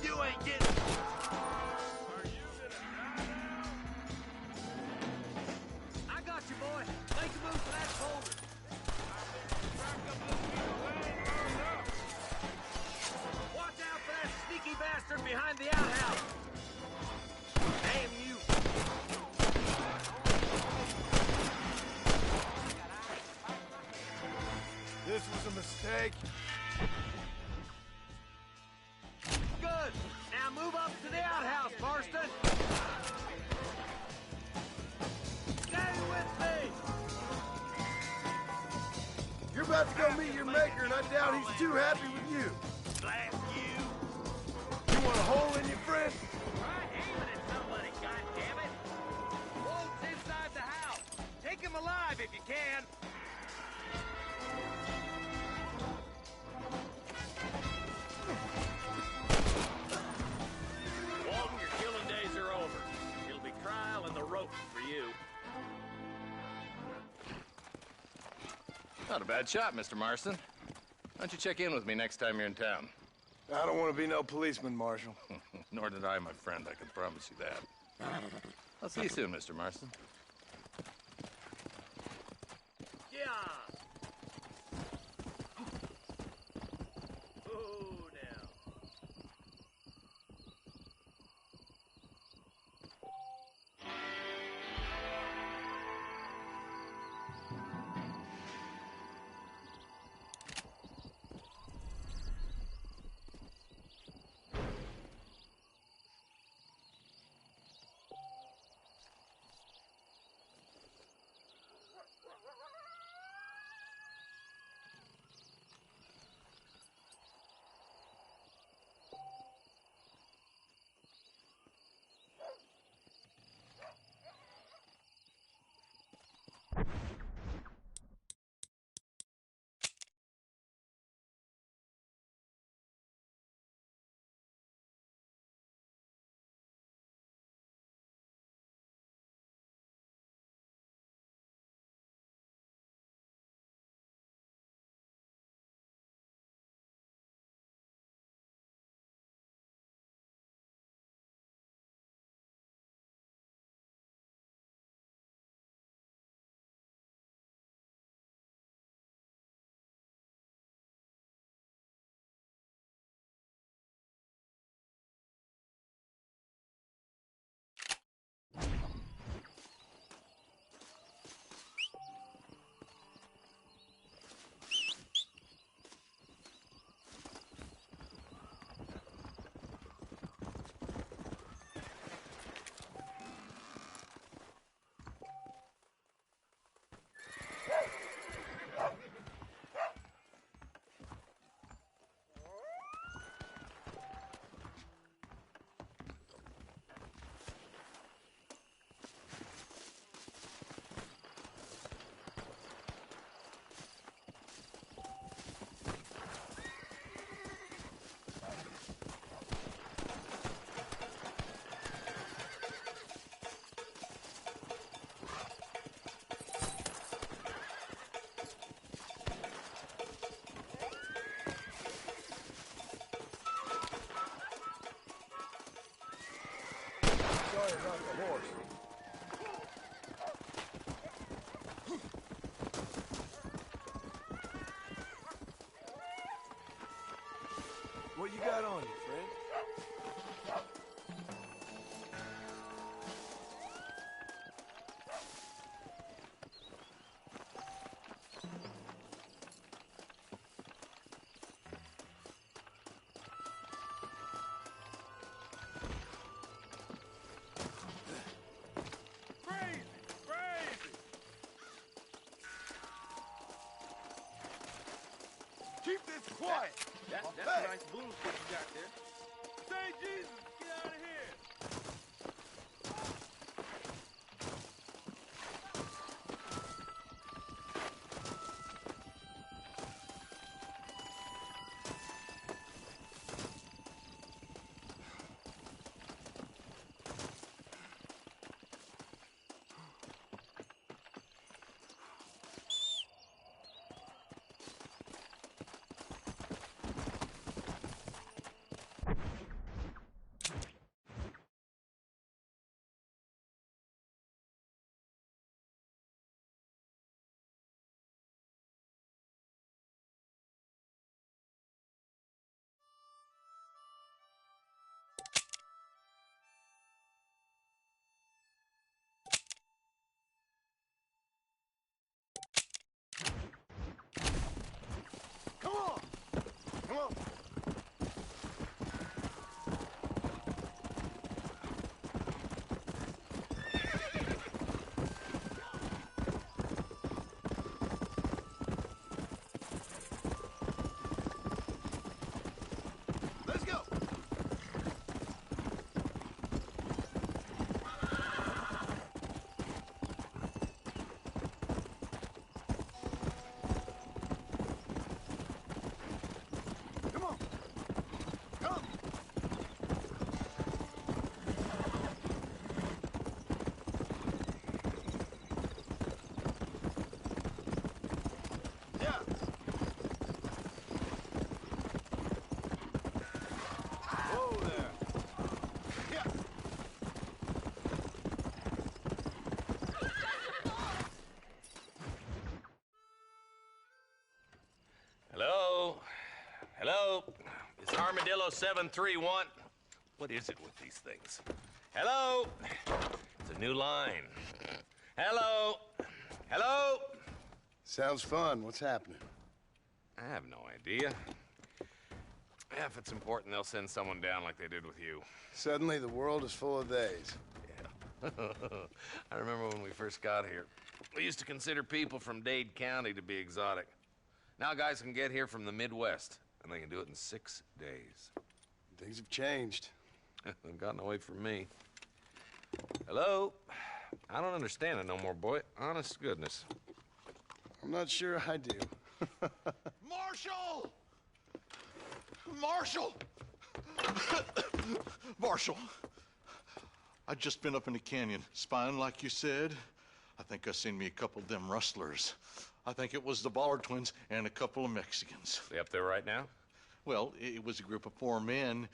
You ain't getting... I got you, boy. Make a move for that boulder. Watch out for that sneaky bastard behind the outhouse. Damn you. This was a mistake. Good. Now move Move up to the outhouse, Marston! Stay with me! You're about to go meet your maker, and I doubt he's too happy with you. Blast you! You want a hole in your friend? Try aiming at somebody, goddammit! Wolf's inside the house! Take him alive if you can! Walton, your killing days are over. It'll be trial and the ropes for you. Not a bad shot, Mr. Marston. Why don't you check in with me next time you're in town? I don't want to be no policeman, Marshal. Nor did I, my friend. I can promise you that. I'll see you soon, Mr. Marston. Yeah! Oh, now. Sorry about the horse. What you got on you, friend? Keep this quiet. That's a nice boomstick you got there. Say Jesus, get out of here. Armadillo 731. What is it with these things? Hello? It's a new line. Hello? Hello? Sounds fun. What's happening? I have no idea. Yeah, if it's important, they'll send someone down like they did with you. Suddenly, the world is full of theys. Yeah. I remember when we first got here. We used to consider people from Dade County to be exotic. Now guys can get here from the Midwest, and they can do it in 6 days. Things have changed. They've gotten away from me. Hello? I don't understand it no more, boy. Honest to goodness. I'm not sure I do. Marshal! Marshal! Marshal! I just been up in the canyon, spying like you said. I think I seen me a couple of them rustlers. I think it was the Ballard twins and a couple of Mexicans. They up there right now? Well, it was a group of 4 men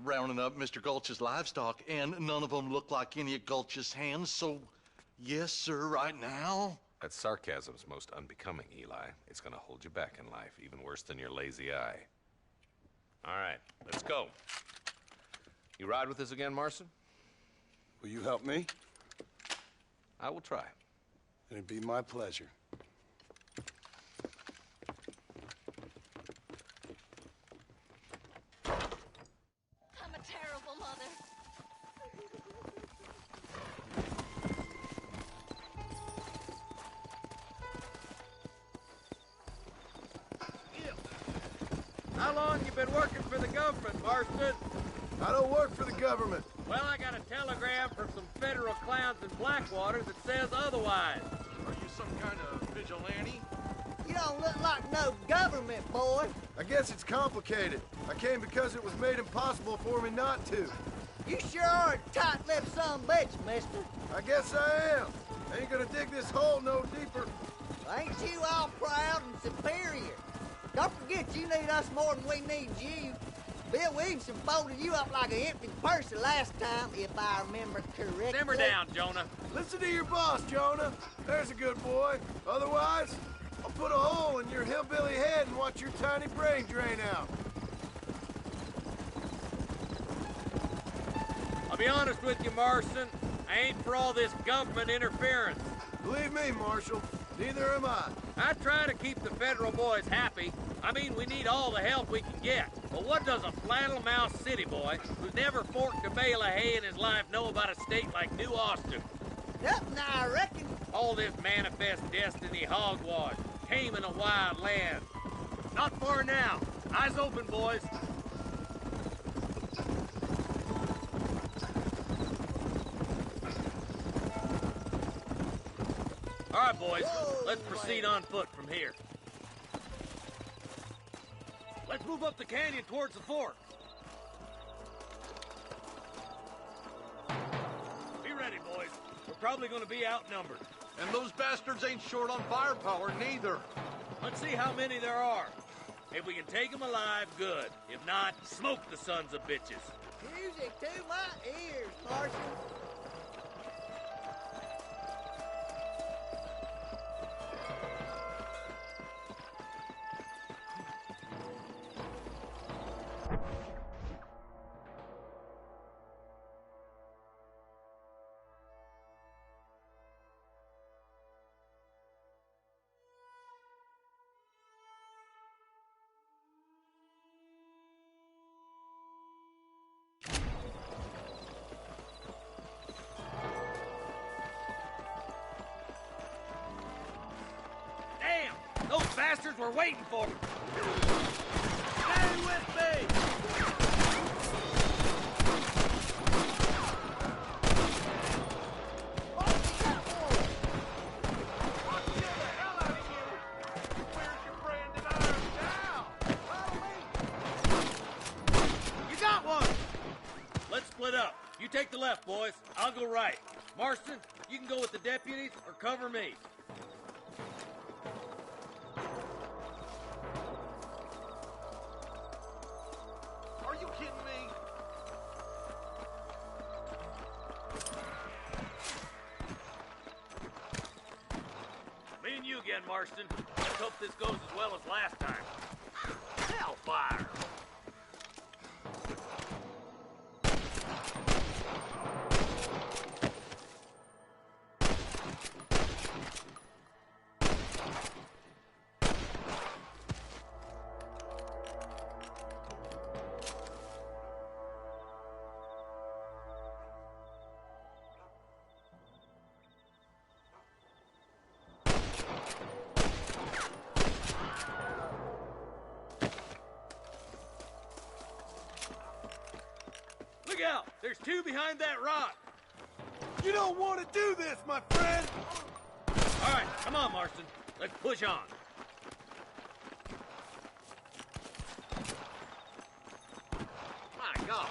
rounding up Mr. Gulch's livestock, and none of them looked like any of Gulch's hands, so yes, sir, right now. That sarcasm's most unbecoming, Eli. It's gonna hold you back in life, even worse than your lazy eye. All right, let's go. You ride with us again, Marston? Will you help me? I will try. It'd be my pleasure. I'm a terrible mother. How long you been working for the government, Marston? I don't work for the government. Well, I got a telegram from some federal clowns in Blackwater that says otherwise. Are you some kind of vigilante? You don't look like no government, boy. I guess it's complicated. I came because it was made impossible for me not to. You sure are a tight-lipped son of a bitch, mister. I guess I am. Ain't gonna dig this hole no deeper. Ain't you all proud and superior? Don't forget you need us more than we need you. Bill Williamson folded you up like an empty purse the last time, if I remember correctly. Simmer down, Jonah. Listen to your boss, Jonah. There's a good boy. Otherwise, I'll put a hole in your hillbilly head and watch your tiny brain drain out. I'll be honest with you, Marston. I ain't for all this government interference. Believe me, Marshal, neither am I. I try to keep the federal boys happy. I mean, we need all the help we can get. But what does a flannel-mouthed city boy who's never forked a bale of hay in his life know about a state like New Austin? Nothing, I reckon. All this manifest destiny hogwash, taming a wild land. Not far now. Eyes open, boys. All right, boys, let's proceed on foot from here. Let's move up the canyon towards the fort. Be ready, boys. We're probably going to be outnumbered. And those bastards ain't short on firepower, neither. Let's see how many there are. If we can take them alive, good. If not, smoke the sons of bitches. Music to my ears, Marshal. Those bastards were waiting for me. Stay with me! You got one! Let's split up. You take the left, boys. I'll go right. Marston, you can go with the deputies or cover me. Again, Marston. Let's hope this goes as well as last time. Hellfire! Look out! There's two behind that rock! You don't want to do this, my friend! All right, come on, Marston. Let's push on. My God.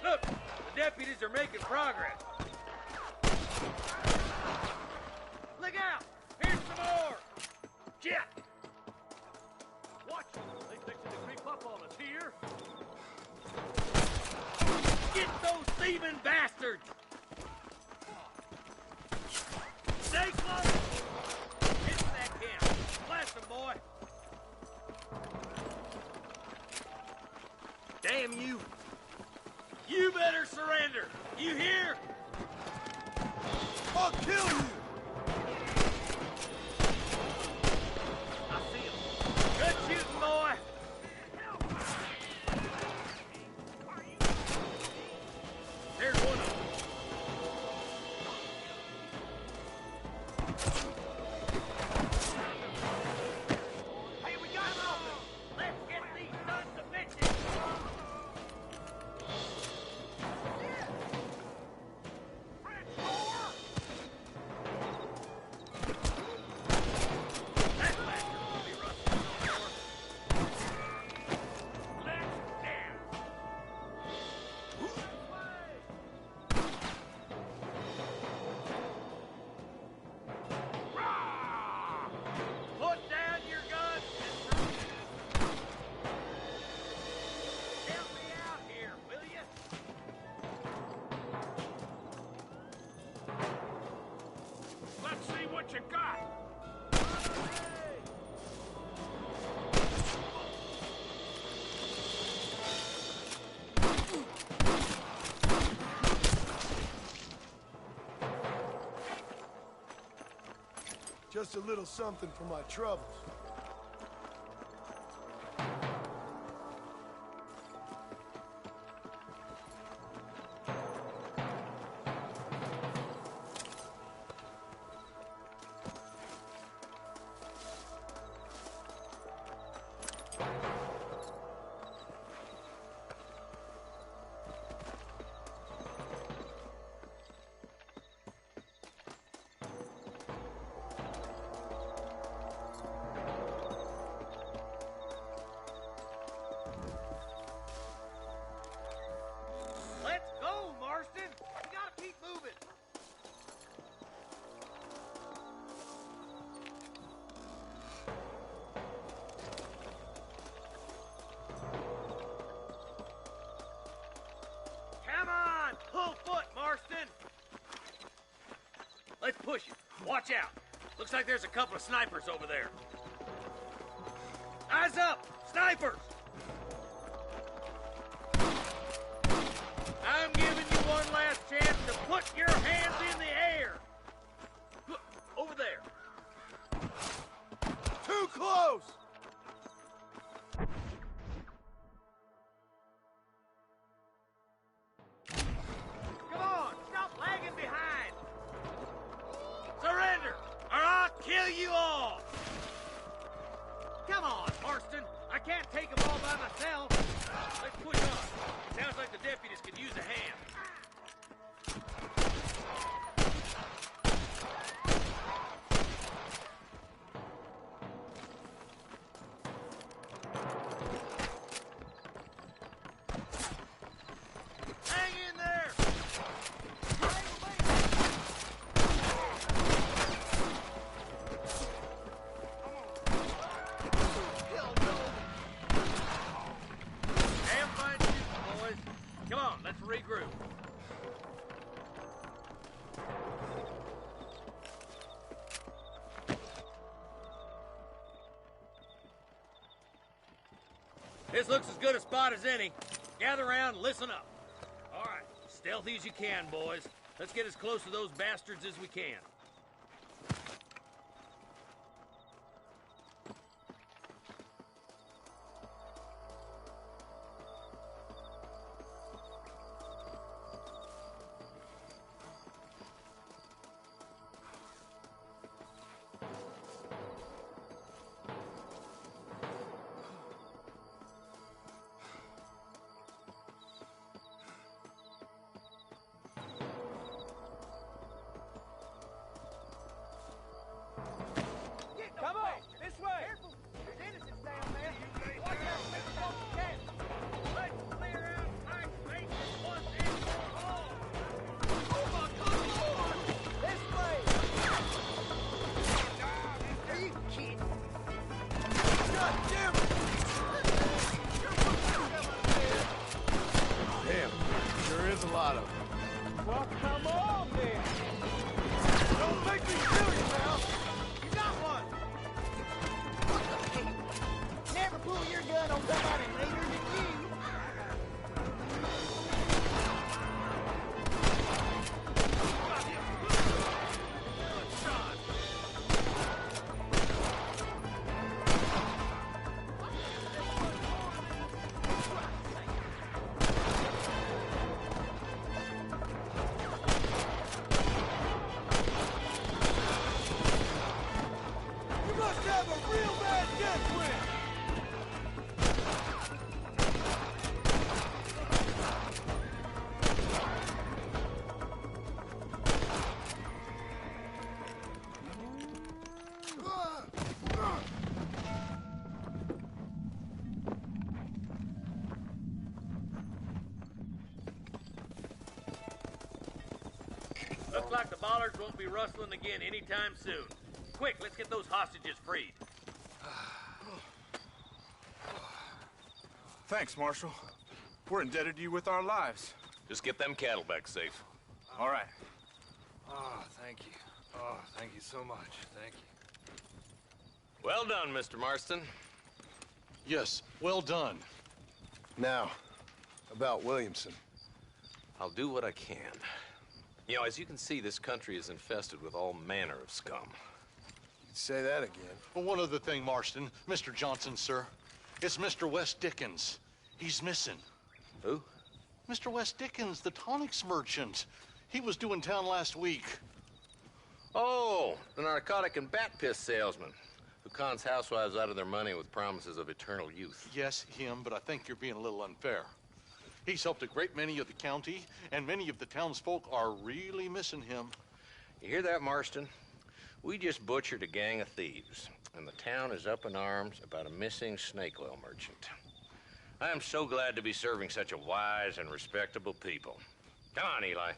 Look, the deputies are making progress. Look out! Here's some more! Shit! Watch them. They fixing to creep up on us here. Get those thieving bastards! Stay close! Get to that camp. Blast them, boy! Damn you! You better surrender! You hear? I'll kill you! I see him. Good shooting, boy! There's one of them. Hey, we got something! Let's get these sons of bitches! That bastard will be rusting no more. Let's dance! Rah! Put down your guns, mister! Help me out here, will you? Let's see what you got! Just a little something for my troubles. Let's go, Marston! We gotta keep moving! Come on! Pull foot, Marston! Let's push it. Watch out. Looks like there's a couple of snipers over there. Eyes up! Snipers! I'm giving you one last chance to put your hands in the air. Look, over there. Too close! Come on, stop lagging behind. Surrender, or I'll kill you all. Come on, Marston. I can't take them all by myself. Let's push on. Sounds like the deputies could use a hand. Hang in there! Damn fine shooting, boys. Come on, let's regroup. This looks as good a spot as any. Gather around and listen up. All right, stealthy as you can, boys. Let's get as close to those bastards as we can. Looks like the Bollards won't be rustling again anytime soon. Quick, let's get those hostages freed. Thanks, Marshal. We're indebted to you with our lives. Just get them cattle back safe. All right. Oh, thank you. Oh, thank you so much. Thank you. Well done, Mr. Marston. Yes, well done. Now, about Williamson. I'll do what I can. You know, as you can see, this country is infested with all manner of scum. You'd say that again. Well, one other thing, Marston. Mr. Johnson, sir. It's Mr. West Dickens. He's missing. Who? Mr. West Dickens, the tonics merchant. He was due in town last week. Oh, the narcotic and bat piss salesman who cons housewives out of their money with promises of eternal youth. Yes, him, but I think you're being a little unfair. He's helped a great many of the county, and many of the townsfolk are really missing him. You hear that, Marston? We just butchered a gang of thieves, and the town is up in arms about a missing snake oil merchant. I am so glad to be serving such a wise and respectable people. Come on, Eli.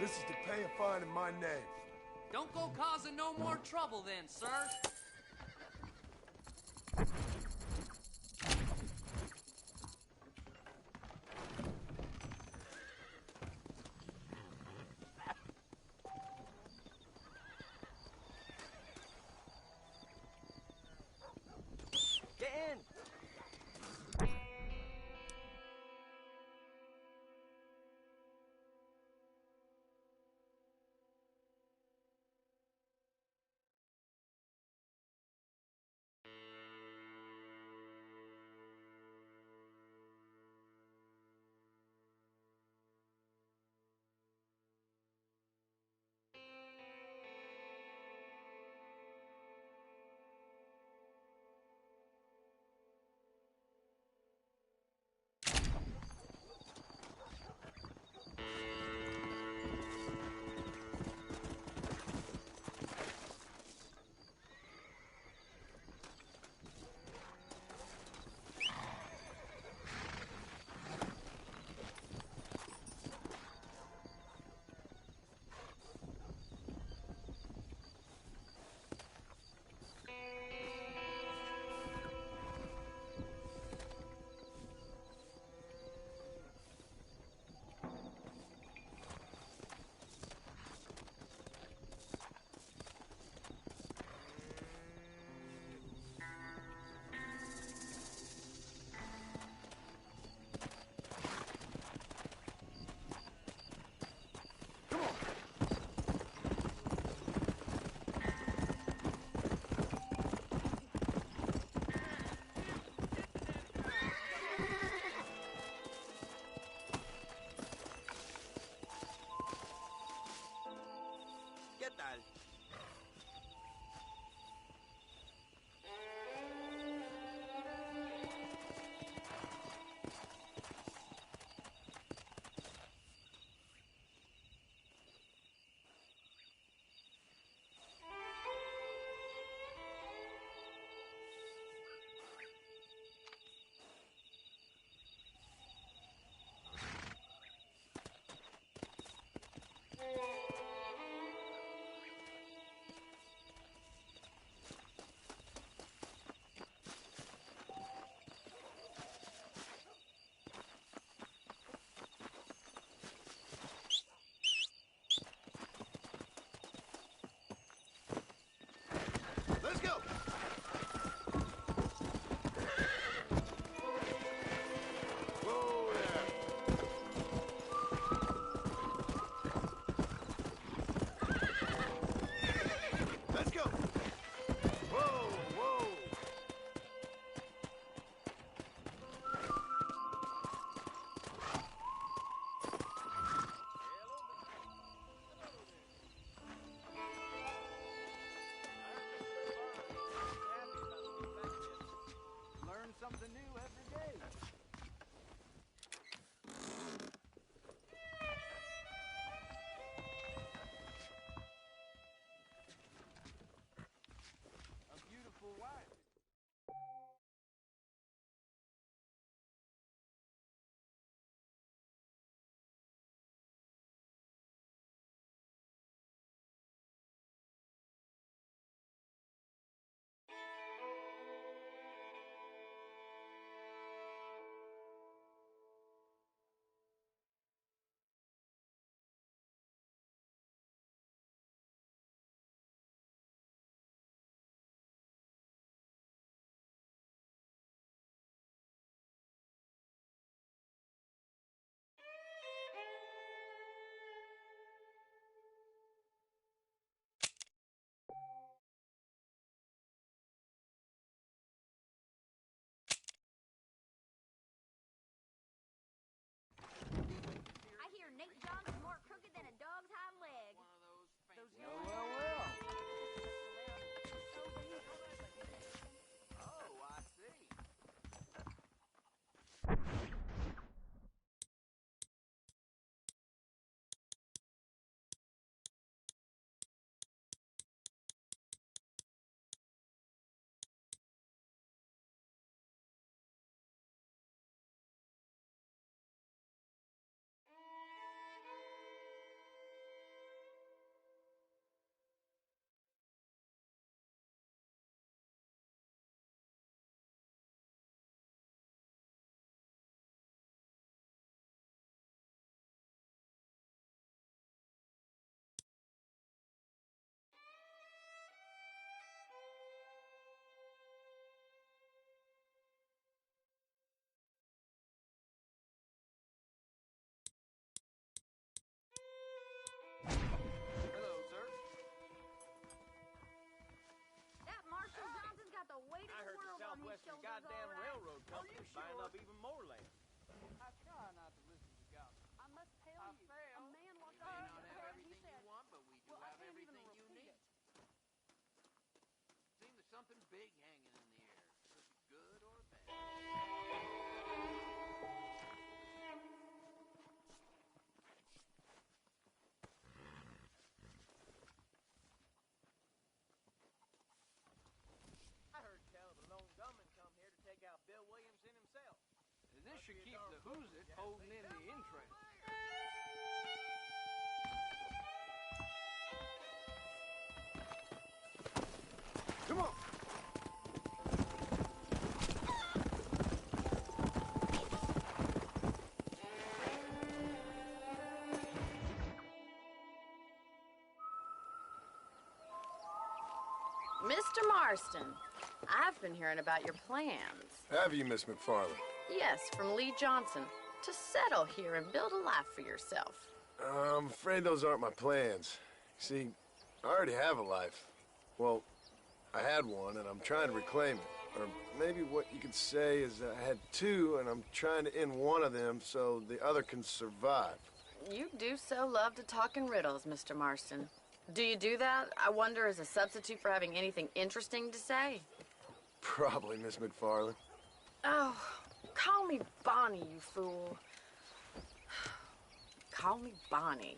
This is to pay a fine in my name. Don't go causing no more trouble then, sir. Get in. Southwestern goddamn railroad company buying up even more land. I try not to listen to gossip. I must tell you, a man walked May up not to have her and he everything said, you want, but we do well, I have can't even everything you repeat need. Seems there's something big hanging in the air. Could be good or bad. I heard tell of a lone gunman come here to take out Bill Williamson himself. This should keep the Who's It holding in the interest. Come on. Mr. Marston, I've been hearing about your plans. Have you, Miss McFarland? Yes, from Lee Johnson, to settle here and build a life for yourself. I'm afraid those aren't my plans. See, I already have a life. Well, I had one, and I'm trying to reclaim it. Or maybe what you could say is that I had two, and I'm trying to end one of them so the other can survive. You do so love to talk in riddles, Mr. Marston. Do you do that, I wonder, as a substitute for having anything interesting to say? Probably, Miss McFarland. Oh, call me Bonnie, you fool. Call me Bonnie.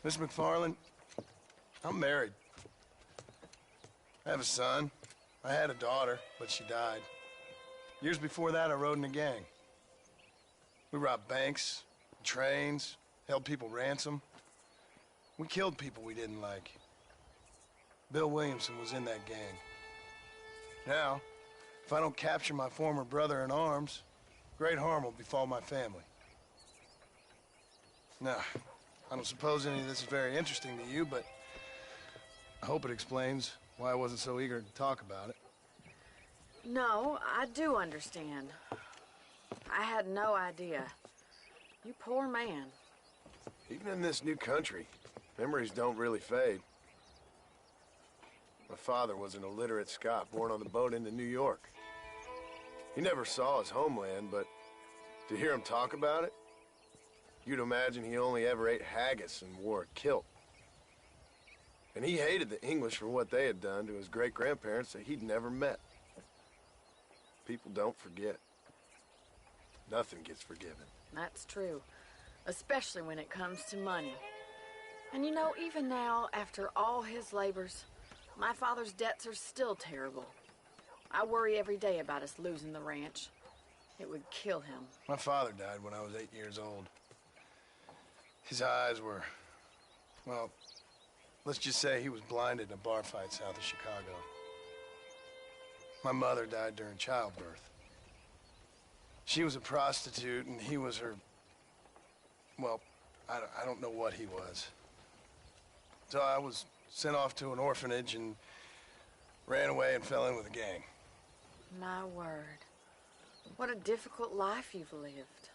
Miss McFarland, I'm married. I have a son. I had a daughter, but she died. Years before that, I rode in a gang. We robbed banks, trains, held people ransom. We killed people we didn't like. Bill Williamson was in that gang. Now, if I don't capture my former brother in arms, great harm will befall my family. Now, I don't suppose any of this is very interesting to you, but I hope it explains why I wasn't so eager to talk about it. No, I do understand. I had no idea. You poor man. Even in this new country, memories don't really fade. My father was an illiterate Scot born on the boat into New York. He never saw his homeland, but to hear him talk about it, you'd imagine he only ever ate haggis and wore a kilt. And he hated the English for what they had done to his great-grandparents that he'd never met. People don't forget. Nothing gets forgiven. That's true, especially when it comes to money. And you know, even now, after all his labors, my father's debts are still terrible. I worry every day about us losing the ranch. It would kill him. My father died when I was 8 years old. His eyes were, well, let's just say he was blinded in a bar fight south of Chicago. My mother died during childbirth. She was a prostitute, and he was her, well, I don't know what he was. So I was sent off to an orphanage and ran away and fell in with a gang. My word. What a difficult life you've lived.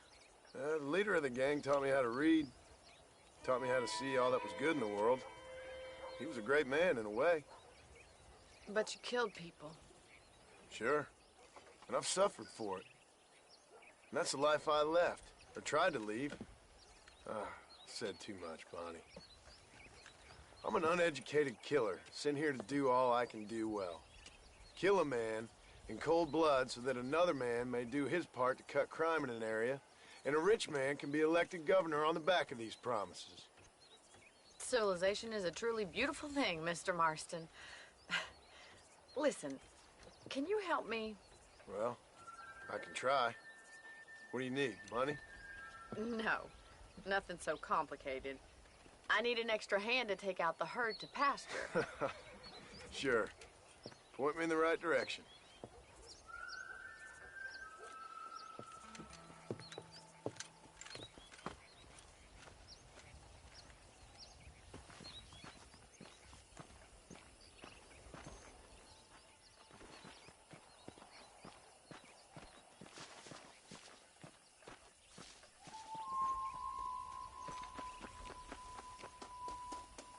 The leader of the gang taught me how to read, taught me how to see all that was good in the world. He was a great man in a way. But you killed people. Sure. And I've suffered for it. And that's the life I left, or tried to leave. Said too much, Bonnie. I'm an uneducated killer, sent here to do all I can do well. Kill a man in cold blood so that another man may do his part to cut crime in an area, and a rich man can be elected governor on the back of these promises. Civilization is a truly beautiful thing, Mr. Marston. Listen, can you help me? Well, I can try. What do you need, money? No, nothing so complicated. I need an extra hand to take out the herd to pasture. Sure. Point me in the right direction.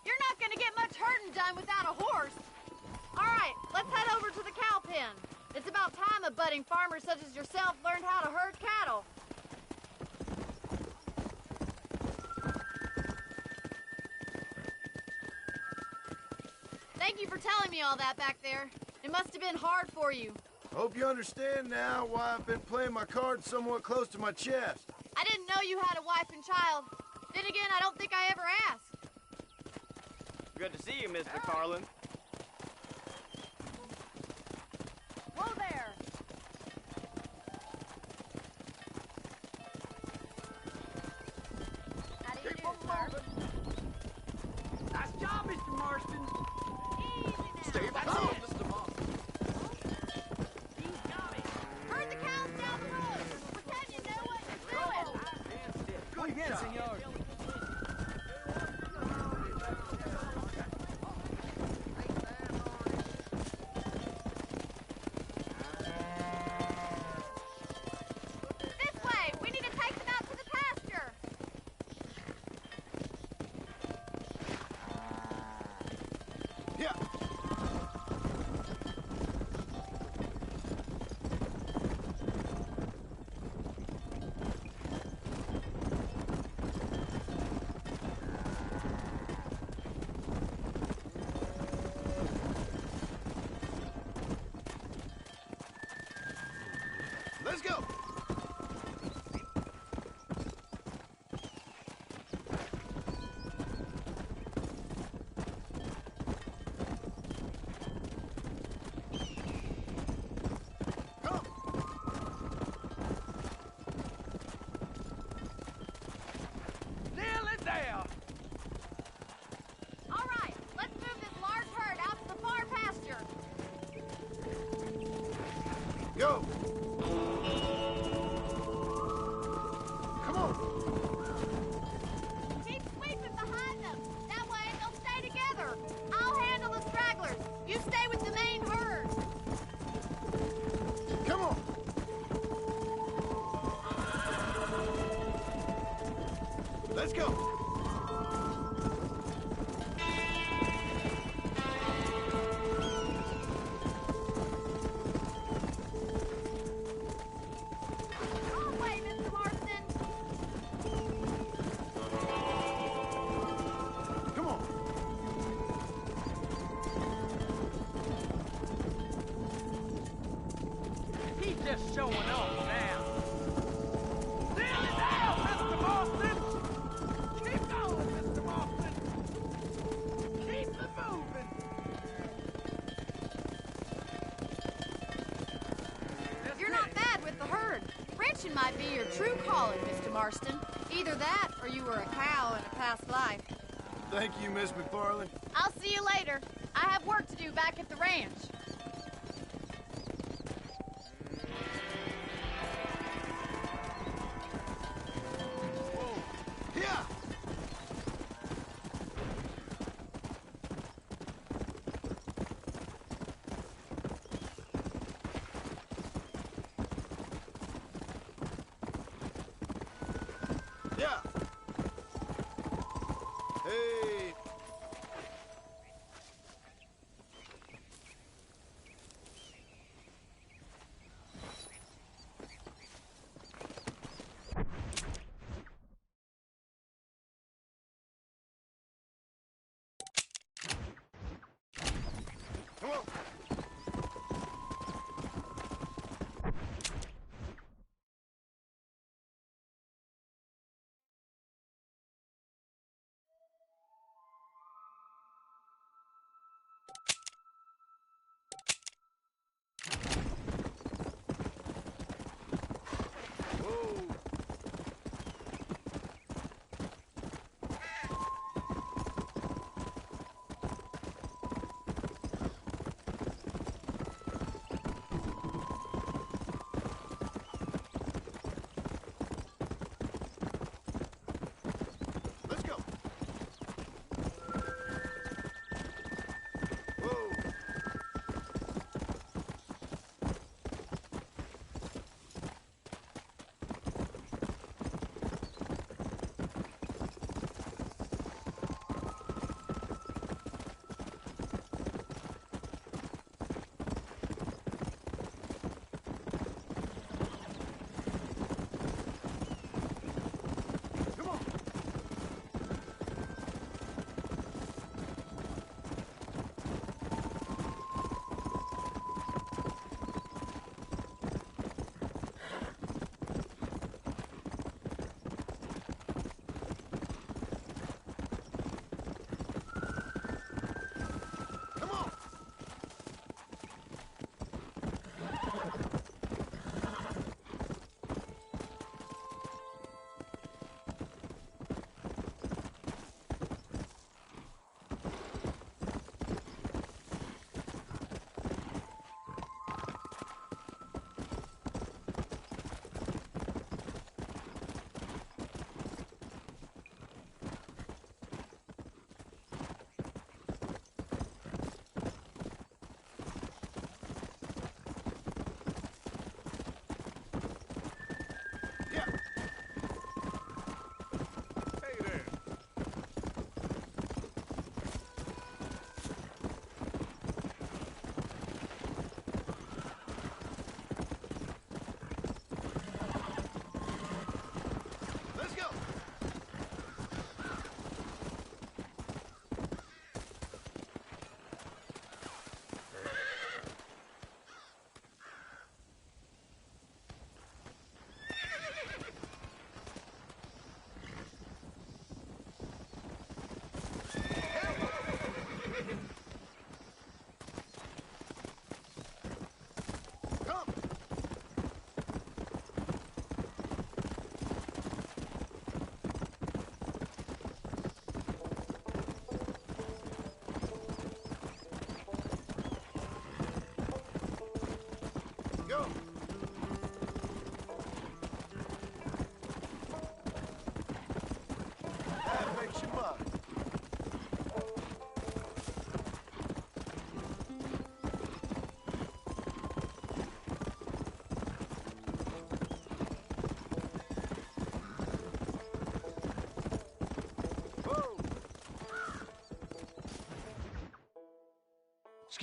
You're not gonna get much hurt herding done without a horse. All right, let's head over to the cow pen. It's about time a budding farmer such as yourself learned how to herd cattle. Thank you for telling me all that back there. It must have been hard for you. Hope you understand now why I've been playing my cards somewhat close to my chest. I didn't know you had a wife and child. Then again, I don't think I ever asked. Good to see you, Miss McFarland. Whoa there! How do you do, sir? Nice job, Mr. Marston. Easy now. Stay back home, Mr. Marston. Herd the cows down the road. Pretend you know what you're doing. Muy bien, señor. This way. We need to take them out to the pasture. Yeah. Let's go. Nearly there. All right, let's move this large herd out to the far pasture. Go. Come on. Keep sweeping behind them. That way they'll stay together. I'll handle the stragglers. You stay with the main herd. Come on. Let's go. Wrong way, Mr. Marston. Come on. He's just showing off now. Nearly there, Mr. Marston. Keep going, Mr. Marston. Keep it moving. You're not bad with the herd. Ranching might be your true calling, Mr. Marston. Either that or you were a cow in a past life. Thank you, Miss McFarland. I'll see you later. I have work to do back at the ranch. Yeah. Yeah. Hey.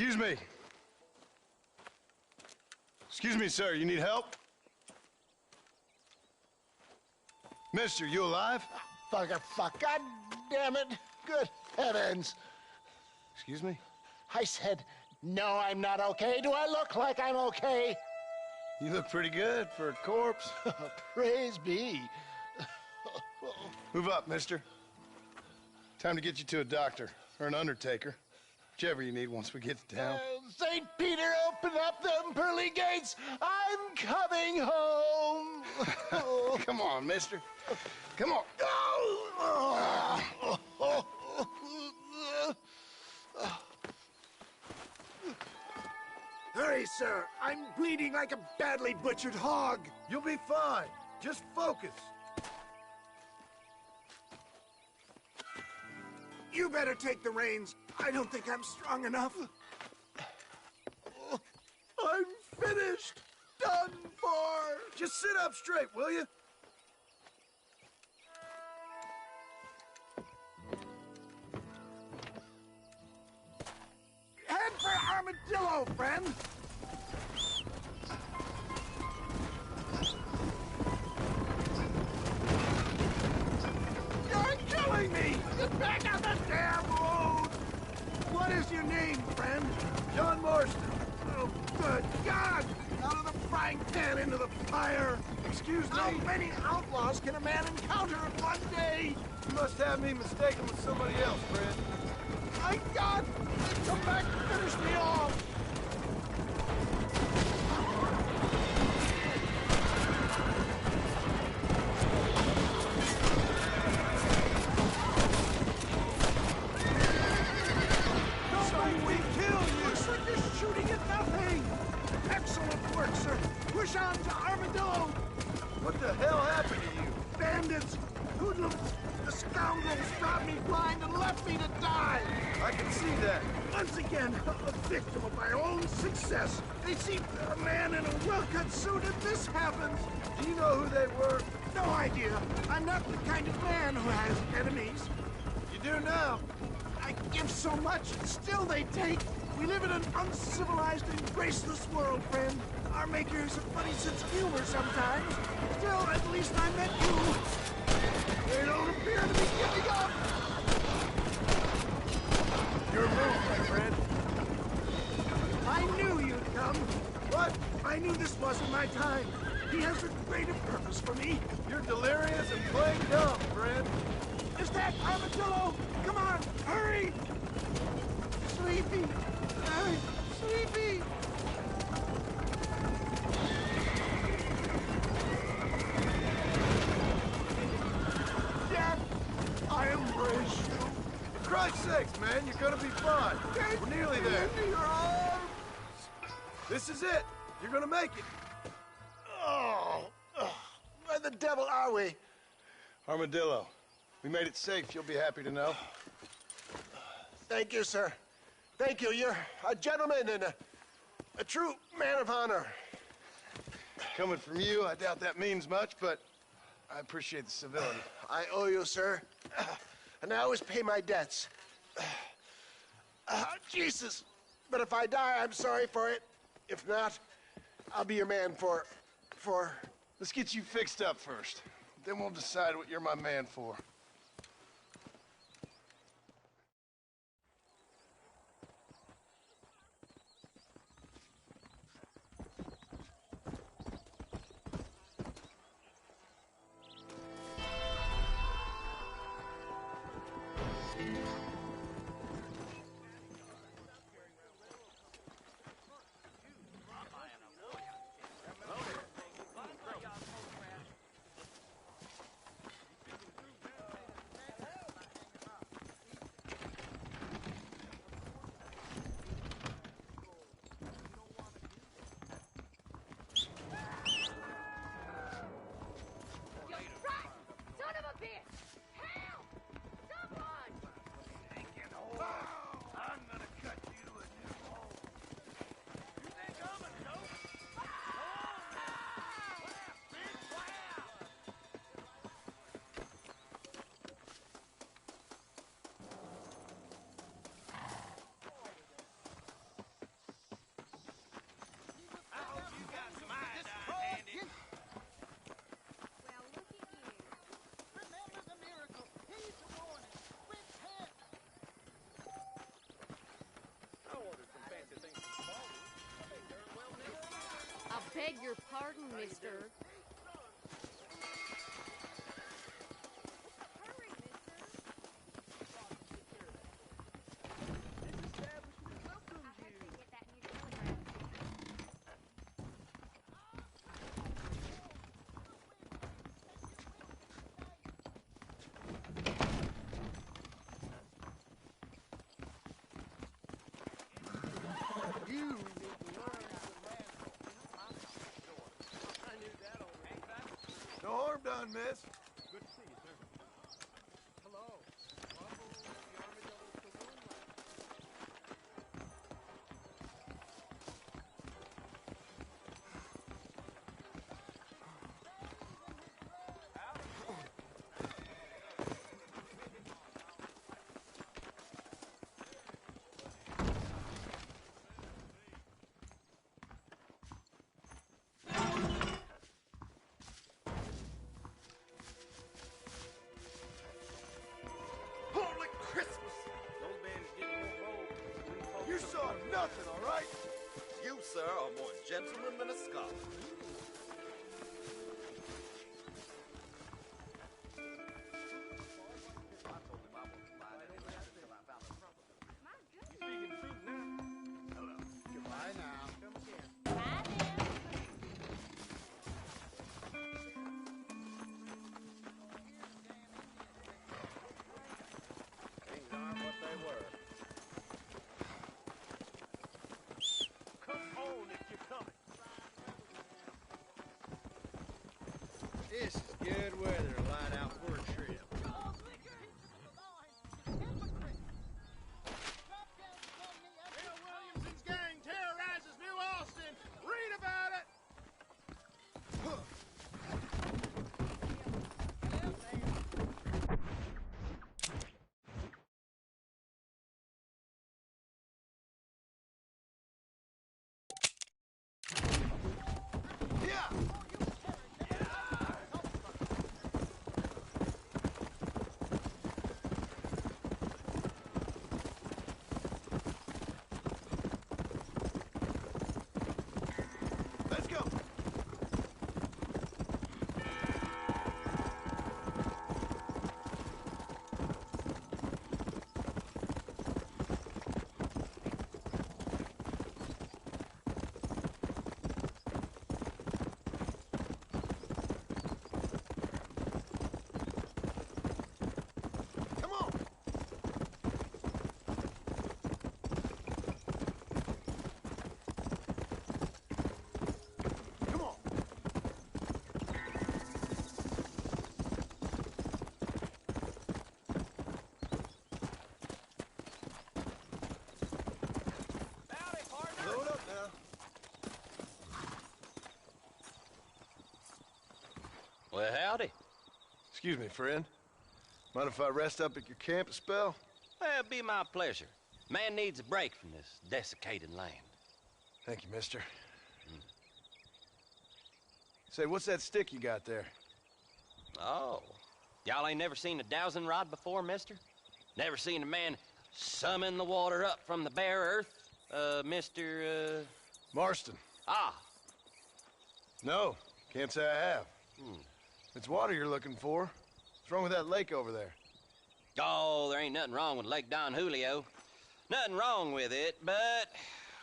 Excuse me. Excuse me, sir. You need help? Mister, you alive? Fuck. God damn it. Good heavens. Excuse me? I said, no, I'm not okay. Do I look like I'm okay? You look pretty good for a corpse. Praise be. Move up, mister. Time to get you to a doctor or an undertaker. Whichever you need once we get to town. St. Peter, open up them pearly gates. I'm coming home. Come on, mister. Come on. Hurry, sir. I'm bleeding like a badly butchered hog. You'll be fine. Just focus. You better take the reins. I don't think I'm strong enough. I'm finished. Done for. Just sit up straight, will you? Head for Armadillo, friend. You're killing me! Get back on the damn road! What is your name, friend? John Marston. Oh, good God! Out of the frying pan into the fire! Excuse me? How many outlaws can a man encounter in one day? You must have me mistaken with somebody else, friend. My God! Come back and finish me off! So we kill you! Looks like you're shooting at nothing! Excellent work, sir! Push on to Armadillo! What the hell happened to you? Bandits! Hoodlums! The scoundrels robbed me blind and left me to die! I can see that. Once again, a victim of my own success. They see a man in a well-cut suit and this happens. Do you know who they were? No idea. I'm not the kind of man who has enemies. You do now. I give so much, and still they take. We live in an uncivilized and graceless world, friend. Our maker has a funny sense of humor sometimes. Still, at least I met you. They don't appear to be giving up. Your move, my friend. I knew you'd come. What? I knew this wasn't my time. He has a greater purpose for me. You're delirious and playing dumb, friend. Is that Armadillo? Come on, hurry! Sleepy. Sleepy. Death, I embrace you. For Christ's sakes, man, you're gonna be fine. We're nearly there. Into your arms. This is it. You're gonna make it. Oh, where the devil are we? Armadillo. We made it safe, you'll be happy to know. Thank you, sir. Thank you. You're a gentleman and a true man of honor. Coming from you, I doubt that means much, but I appreciate the civility. I owe you, sir. And I always pay my debts. Jesus. But if I die, I'm sorry for it. If not, I'll be your man for... Let's get you fixed up first. Then we'll decide what you're my man for. Beg your pardon, mister. No harm done, miss. Good to see you, sir. Hello. Welcome to the Armadillo Saloon. Holy Christmas! Those bandits get more bold. You saw nothing, all right? You, sir, are more gentleman than a scholar. Speaking truth now. Hello. Goodbye now. Come again. Things aren't what they were. Come on if you're coming. This is good weather to light out for a trip. Bill Williamson's gang terrorizes New Austin. Read about it. Let's go. Come on. Come on. Load up now. Well, howdy. Excuse me, friend. Mind if I rest up at your camp a spell? Well, it'd be my pleasure. Man needs a break from this desiccated land. Thank you, mister. Say, what's that stick you got there? Oh. Y'all ain't never seen a dowsing rod before, mister? Never seen a man summon the water up from the bare earth? Mr. Marston. Ah. No, can't say I have. It's water you're looking for. What's wrong with that lake over there? Oh, there ain't nothing wrong with Lake Don Julio. Nothing wrong with it, but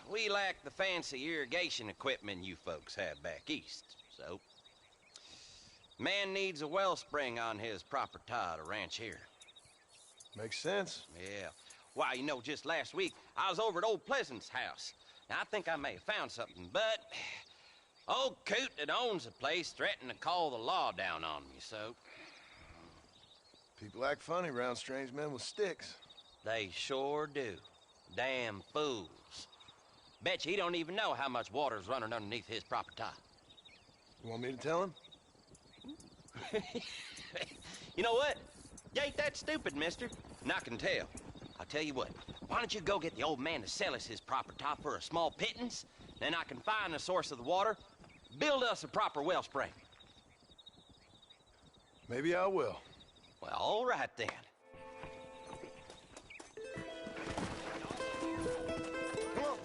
we lack the fancy irrigation equipment you folks have back east. So, man needs a wellspring on his property to ranch here. Makes sense. Yeah. Why, you know, just last week, I was over at old Pleasant's house. Now, I think I may have found something, but old coot that owns the place threatened to call the law down on me, so... People act funny around strange men with sticks. They sure do. Damn fools. Bet you he don't even know how much water's running underneath his property. You want me to tell him? You know what? You ain't that stupid, mister. And I can tell. I'll tell you what. Why don't you go get the old man to sell us his property for a small pittance? Then I can find the source of the water, build us a proper wellspring. Maybe I will. Well, all right then. Come on.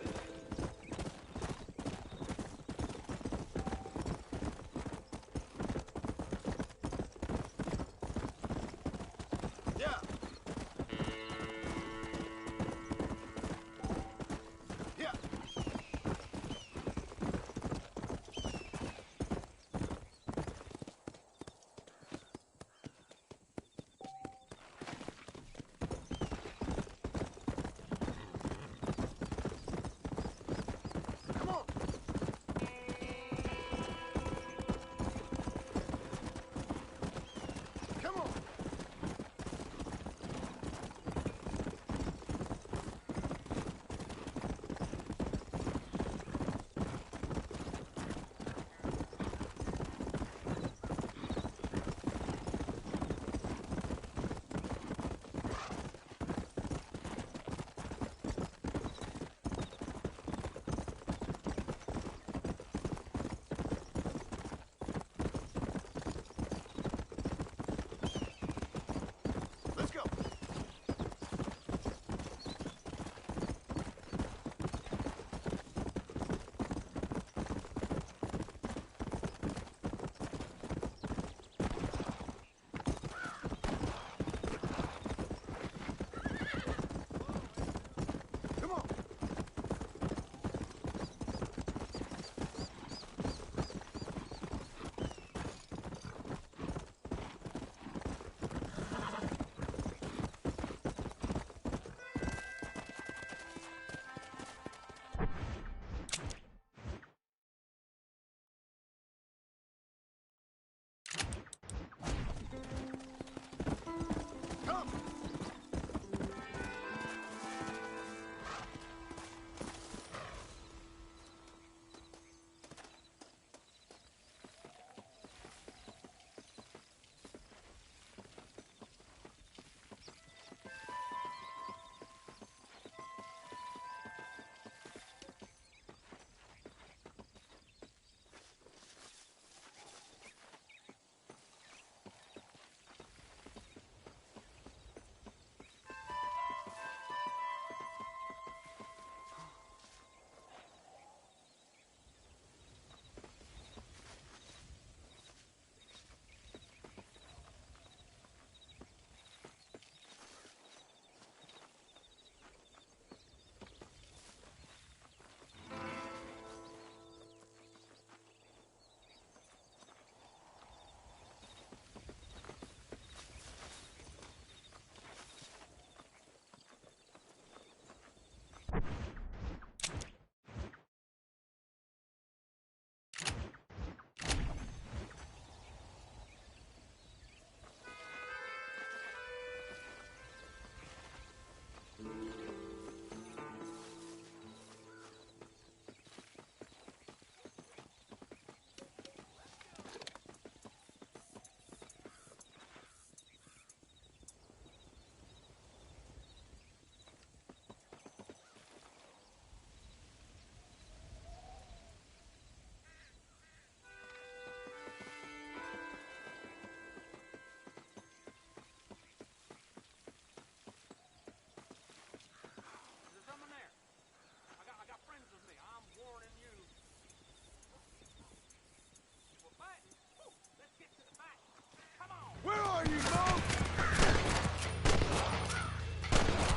Where are you, Mo?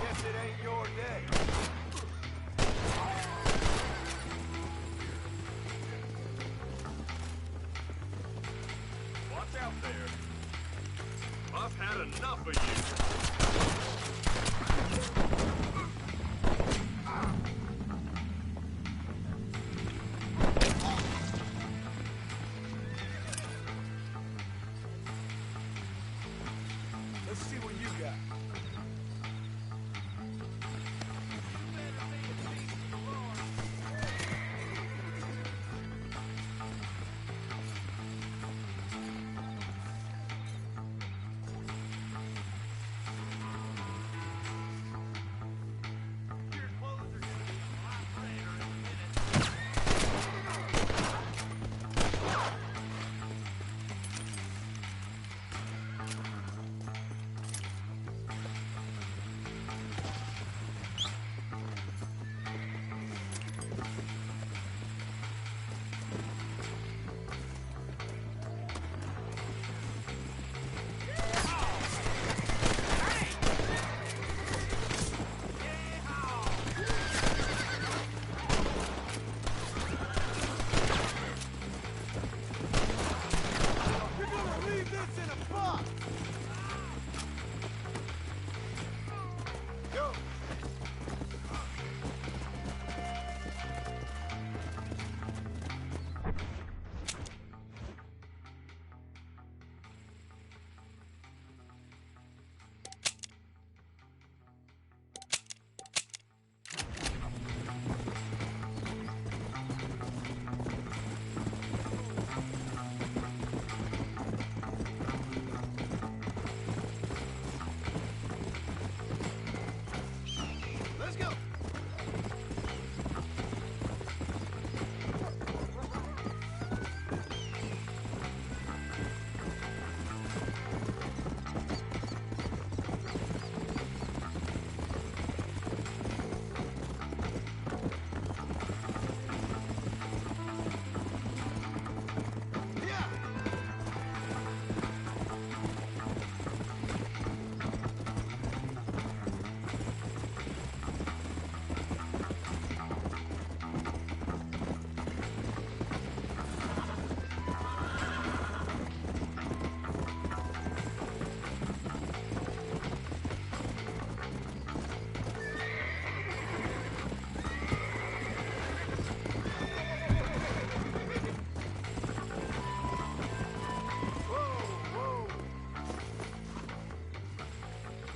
Guess it ain't your day. Watch out there. I've had enough of you. Let's see what you got.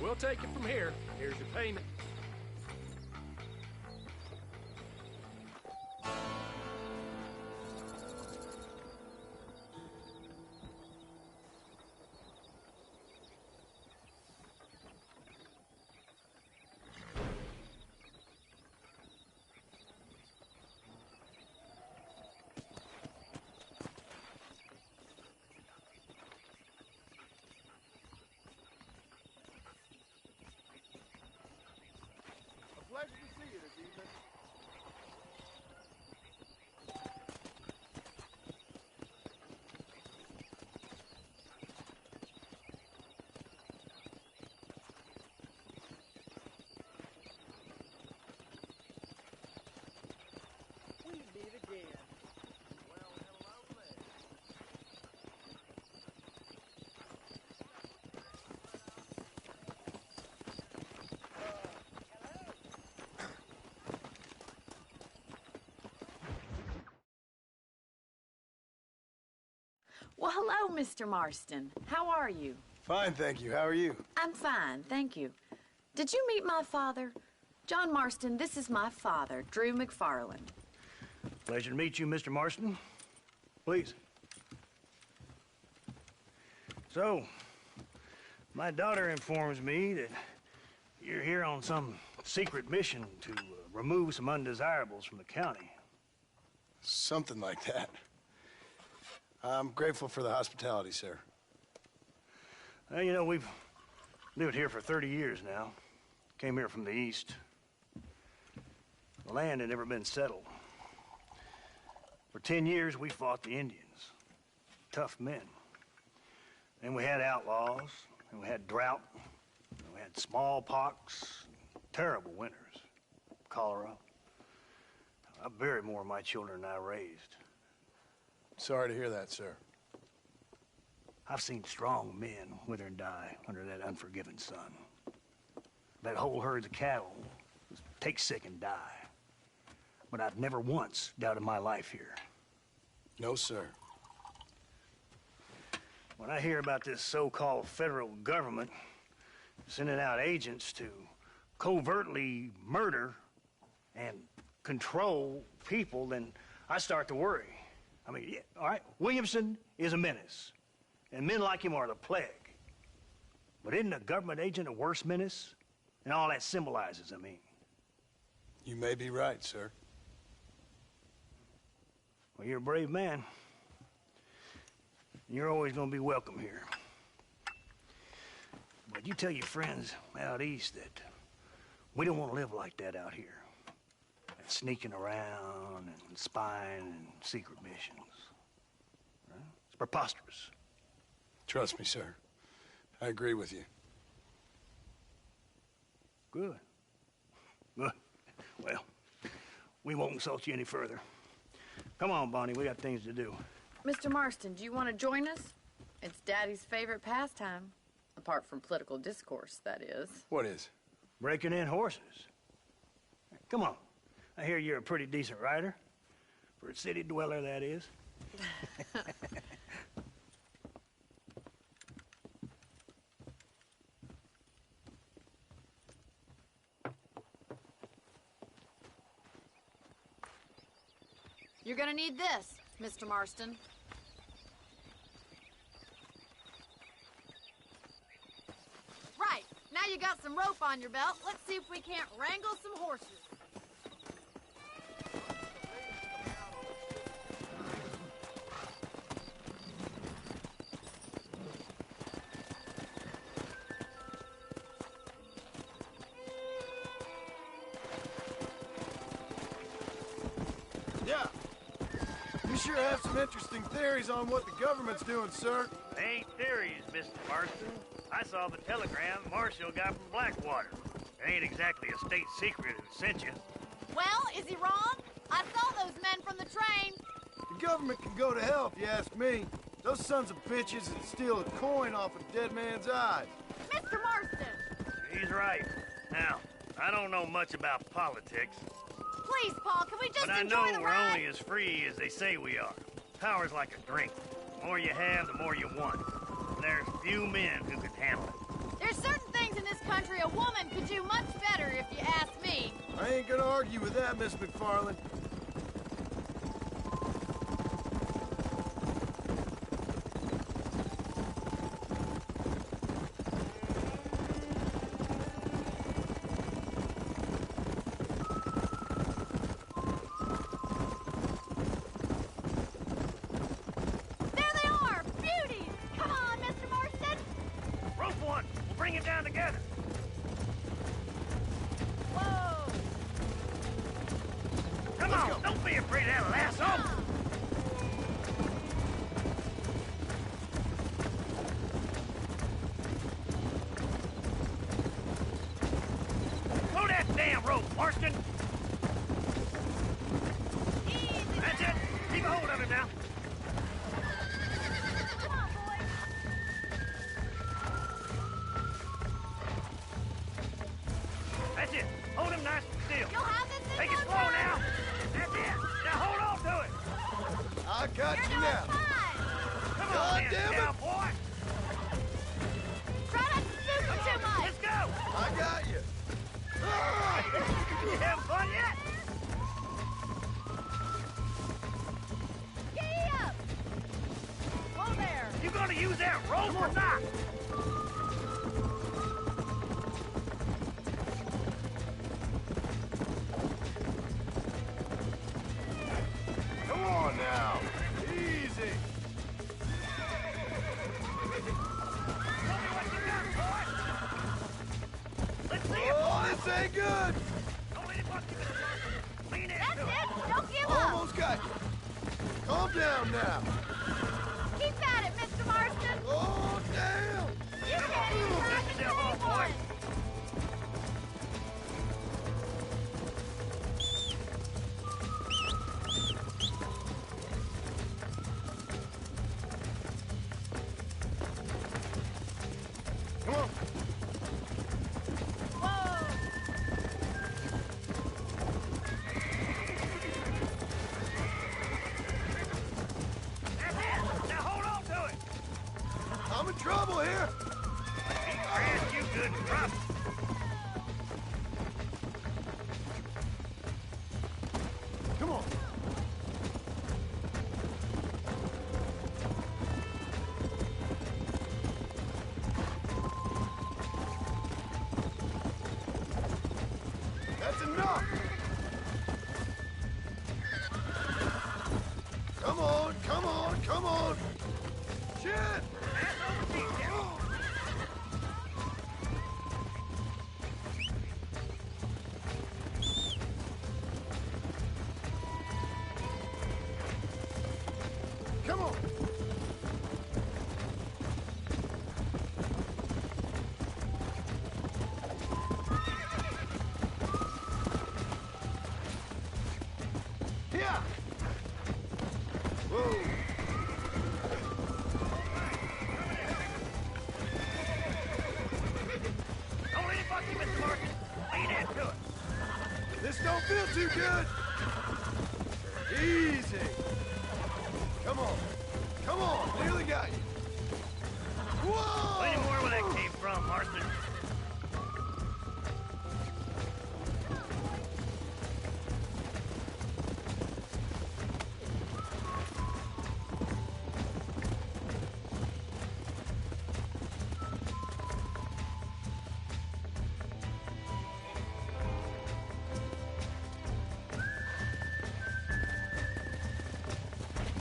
We'll take it from here. Here's your payment. Pleasure to see you this evening. We meet again. Well, hello there. Well, hello, Mr. Marston. How are you? Fine, thank you. How are you? I'm fine, thank you. Did you meet my father? John Marston, this is my father, Drew McFarland. Pleasure to meet you, Mr. Marston. Please. So, my daughter informs me that you're here on some secret mission to remove some undesirables from the county. Something like that. I'm grateful for the hospitality, sir. Well, you know, we've lived here for 30 years now. Came here from the east. The land had never been settled. For 10 years, we fought the Indians. Tough men. Then we had outlaws, and we had drought, and we had smallpox, terrible winters, cholera. I buried more of my children than I raised. Sorry to hear that, sir. I've seen strong men wither and die under that unforgiving sun. That whole herds of cattle take sick and die. But I've never once doubted my life here. No, sir. When I hear about this so-called federal government sending out agents to covertly murder and control people, then I start to worry. I mean, yeah, all right, Williamson is a menace, and men like him are the plague. But isn't a government agent a worse menace? And all that symbolizes, I mean. You may be right, sir. Well, you're a brave man. You're always gonna be welcome here. But you tell your friends out east that we don't want to live like that out here. Sneaking around and spying and secret missions. Right? It's preposterous. Trust me, sir. I agree with you. Good. Good. Well, we won't insult you any further. Come on, Bonnie, we got things to do. Mr. Marston, do you want to join us? It's Daddy's favorite pastime. Apart from political discourse, that is. What is? Breaking in horses. Come on. I hear you're a pretty decent rider. For a city dweller, that is. You're gonna need this, Mr. Marston. Right, now you got some rope on your belt. Let's see if we can't wrangle some horses. Yeah. You sure have some interesting theories on what the government's doing, sir. They ain't theories, Mr. Marston. I saw the telegram Marshall got from Blackwater. It ain't exactly a state secret who sent you. Well, is he wrong? I saw those men from the train. The government can go to hell if you ask me. Those sons of bitches would steal a coin off a dead man's eyes. Mr. Marston! He's right. Now, I don't know much about politics, Please, Paul, can we just but I enjoy know the we're ride? only as free as they say we are. Power's like a drink. The more you have, the more you want. And there's few men who can handle it. There's certain things in this country argue with that, Miss McFarland. There they are! Beauties! Come on, Mr. Marston! Rope one. We'll bring him down together. Whoa! Come on, don't be afraid to have a lasso. Throw that damn rope, Marston. That's it. Keep a hold of him now. Come on, boys! That's it. Hold him nice and still. You'll have this in Take it no slow time. now. That's it. Now hold on to it. I got You're you doing now. fine! Come God on, then, damn it. cowboy. Try not to spook him too much! Let's go. I got you. You having fun yet? Giddy up! Whoa there! You gonna use that rope or not? Come on now. Easy. Let's see it, Oh, boys. this ain't good. Don't let him bust you, Mr. Marston. Lean That's into it. it! Don't give up! Almost got you. Calm down now. Keep at it, Mr. Marston! Oh, damn. You can't even drive That's the it, old boy. one! Come on. Whoa! That's it. Now hold on to it. I'm in trouble here. He grabbed you good and rough. Come on. That's enough. Come on, come on, come on. Shit. That's over deep, devil. Come on. Yeah. Whoa. Don't let him bust you, Mr. Marston. Lean into it. This don't feel too good. Easy. Come on. Come on. Nearly got you. Whoa! Plenty more where that came from, Marston.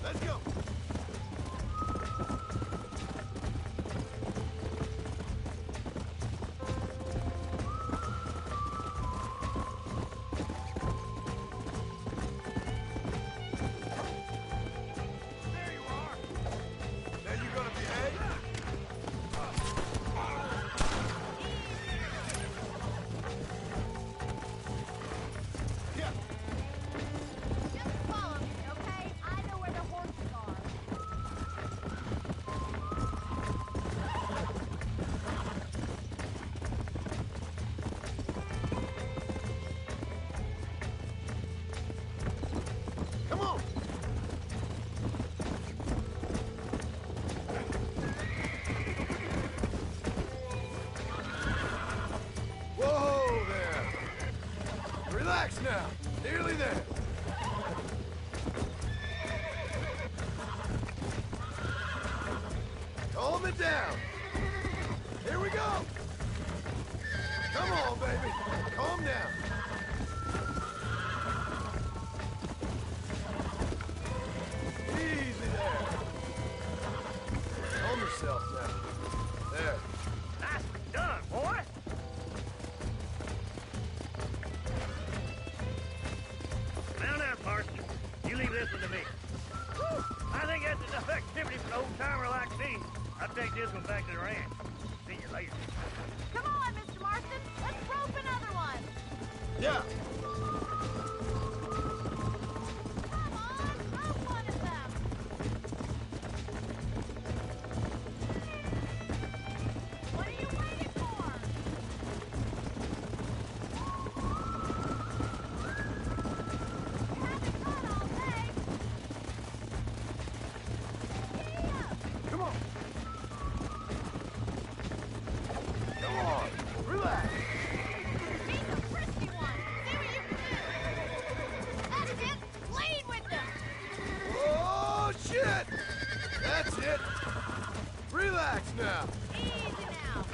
Let's go. Relax now. Nearly there. Calm it down. Here we go. Come on, baby. Calm down. Easy there. Calm yourself now. There. Nicely done, boy. Now, Parsons, you leave this one to me. Whew, I think that's enough activity for an old-timer like me. I'll take this one back to the ranch. See you later. Come on, Mr. Marston. Let's rope another one. Yeah. Come on, rope one of them. What are you waiting for? You haven't gone all day. Come on. Come on. Relax. He's a frisky one. See what you can do. That's it. Lead with them. Oh, shit. That's it. Relax now. Easy now.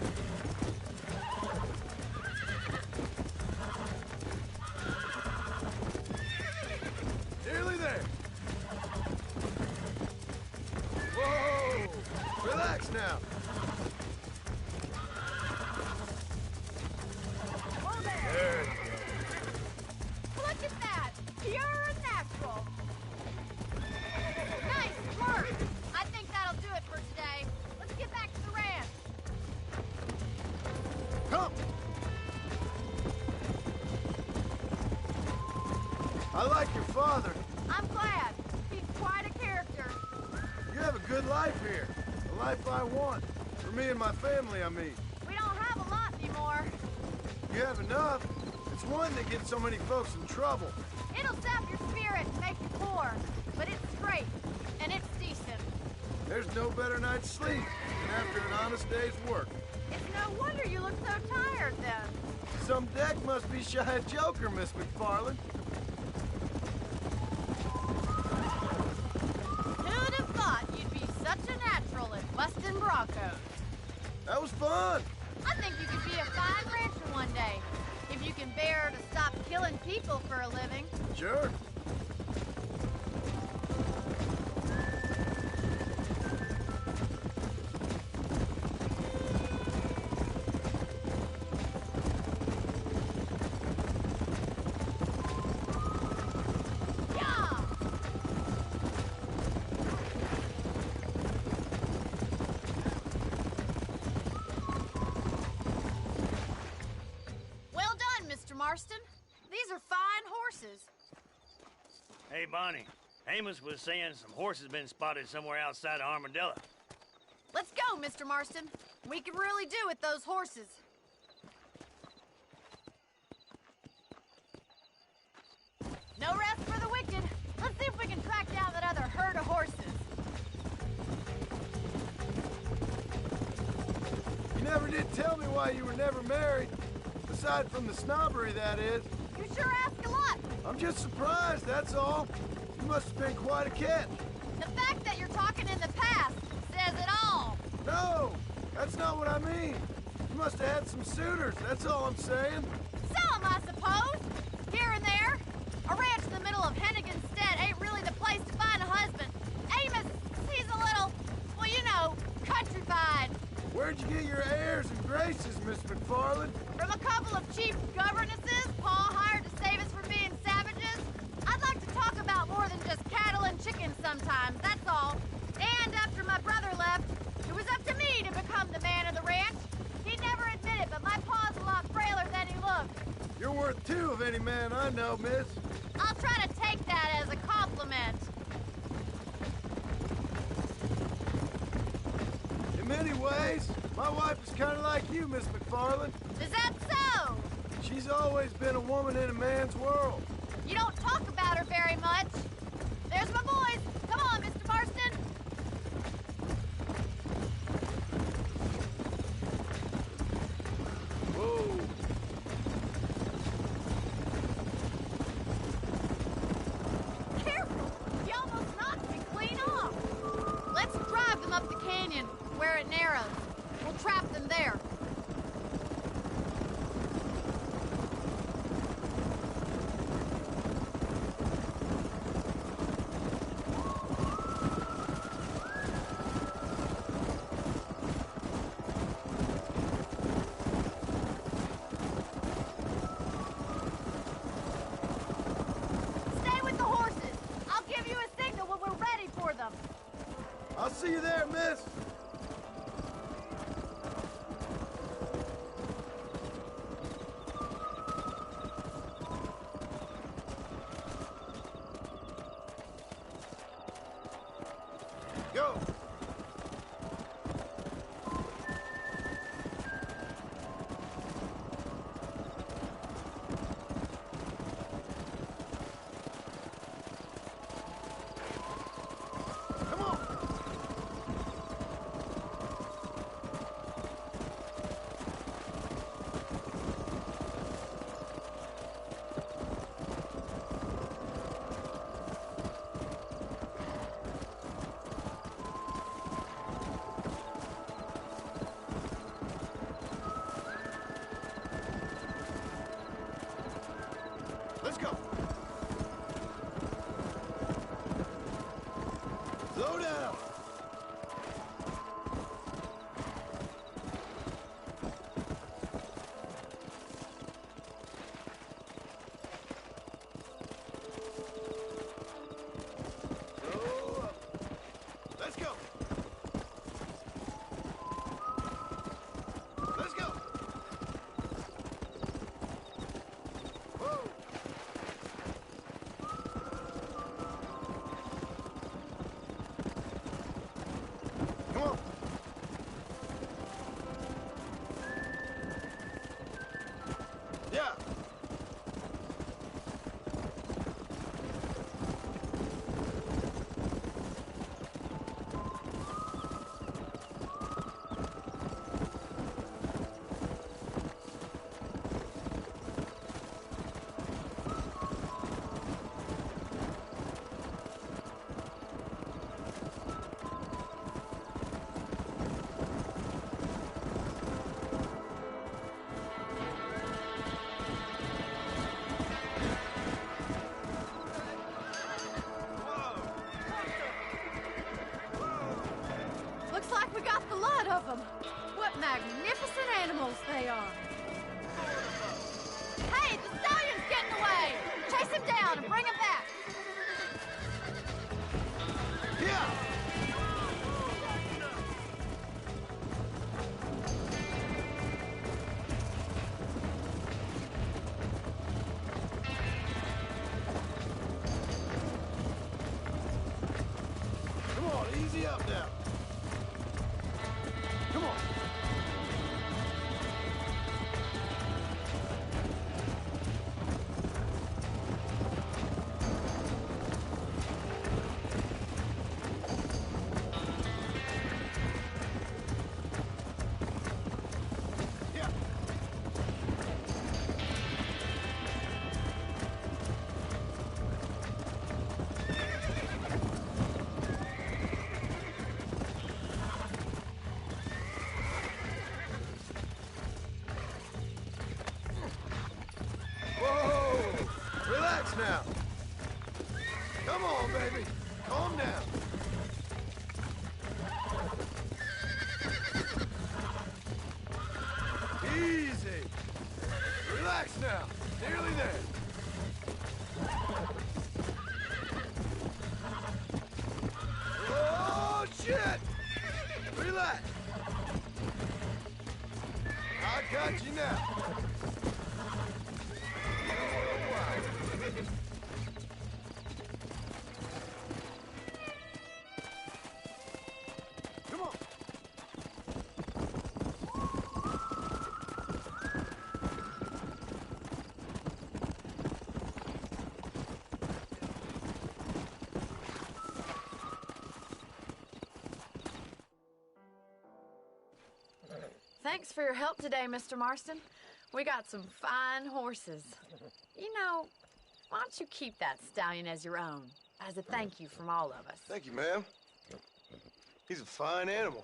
Nearly there. Whoa. Relax now. Whoa there. There you go. Look at that. Pure and natural. Nice work. I think that'll do it for today. Let's get back to the ranch. Come. I like your father. I'm glad. He's quite a character. You have a good life here. The life I want. For me and my family, I mean. We don't have a lot anymore. You have enough. It's one that gets so many folks in trouble. It'll sap your spirit and make you poor. But it's straight. And it's decent. There's no better night's sleep than after an honest day's work. It's no wonder you look so tired then. Some deck must be shy of Joker, Miss McFarland. Who'd have thought you'd be such a natural at busting Broncos? That was fun. I think you could be a fine rancher one day. If you can bear to stop killing people for a living. Sure. Yeah! Well done, Mr. Marston. These are fine horses. Hey, Bonnie. Amos was saying some horses been spotted somewhere outside of Armadillo. Let's go, Mr. Marston. We can really do with those horses. No rest for the wicked. Let's see if we can track down that other herd of horses. You never did tell me why you were never married. Aside from the snobbery, that is. You sure ask a lot. I'm just surprised, that's all. You must have been quite a catch. The fact that you're talking in the past says it all. No, that's not what I mean. You must have had some suitors, that's all I'm saying. Some, I suppose. Here and there. A ranch in the middle of Hennigan's Stead ain't really the place to find a husband. Amos, he's a little, well, you know, countrified. Where'd you get your airs and graces, Miss McFarland? From a couple of cheap governesses Pa hired to save us from being savages. I'd like to talk about more than just cattle and chickens sometimes, that's all. And after my brother left, it was up to me to become the man of the ranch. He'd never admit it, but my pa's a lot frailer than he looked. You're worth two of any man I know, miss. I'll try to take that as a compliment. In many ways, my wife is kind of like you, Miss McFarland. Is that so? She's always been a woman in a man's world. You don't talk about her very much. There's my boys. Come on, Mr. Marston. Whoa. see you there, miss. Go. Come on. Let's go. Slow down. Slow up. Let's go. Let's go. Whoa. Come on. Yeah. Looks like we got the lot of them. What magnificent animals they are. Hey, the stallion's getting away! Chase him down and bring him back! Yeah. Come on, easy up now. Come on. Yeah. Whoa! Relax now. Come on, baby. Calm down. Easy. Relax now. Nearly there. Oh, shit! Relax. I got you now. Come on. Thanks for your help today, Mr. Marston. We got some fine horses. You know, why don't you keep that stallion as your own, as a thank you from all of us? Thank you, ma'am. He's a fine animal.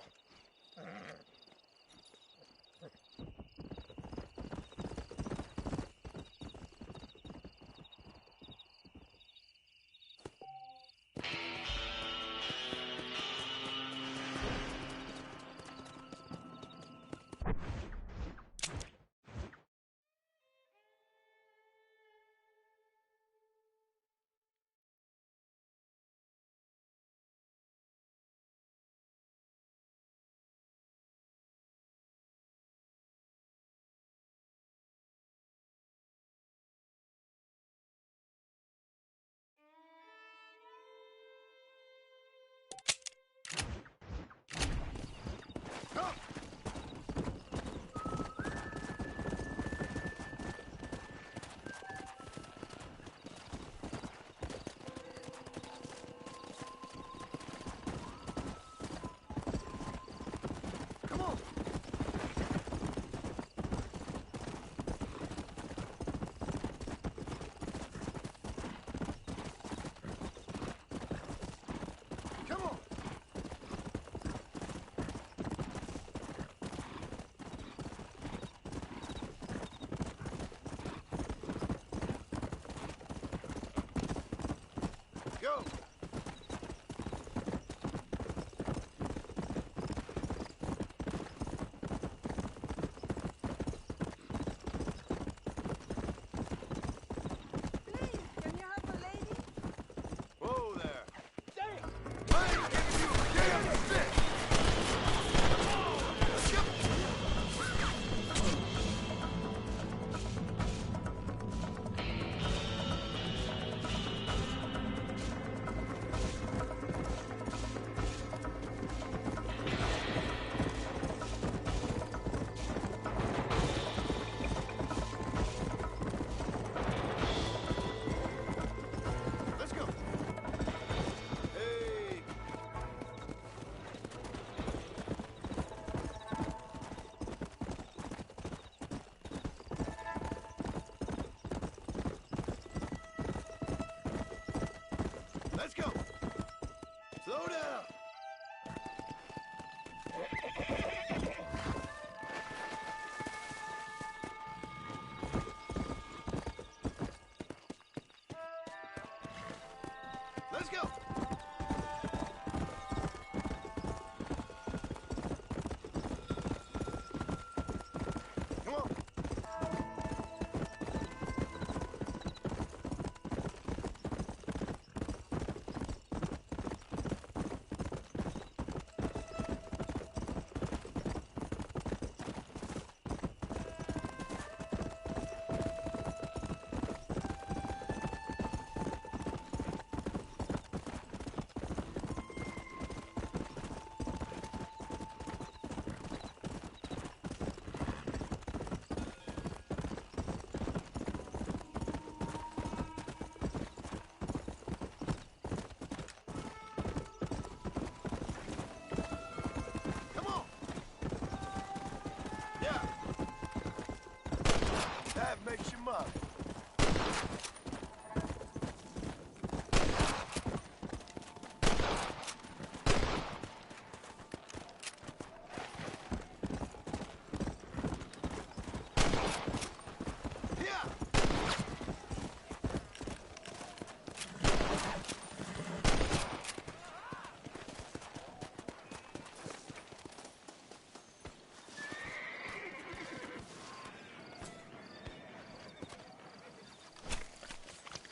life makes you mother.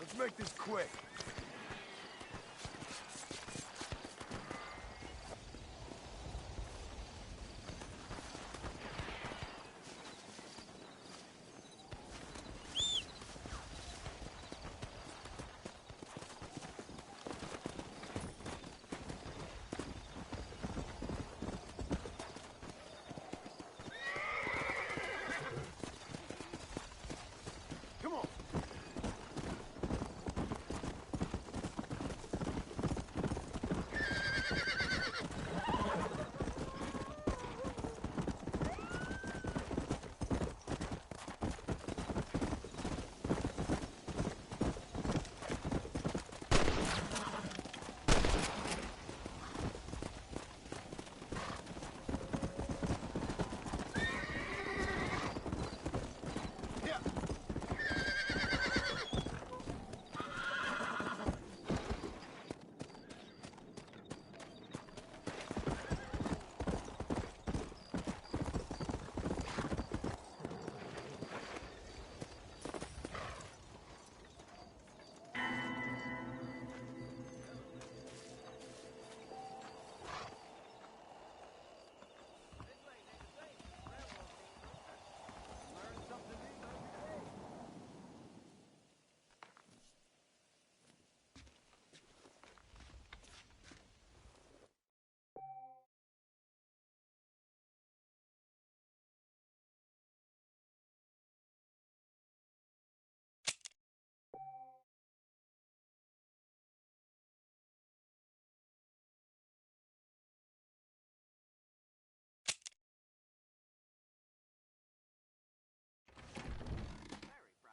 Let's make this quick. Come on.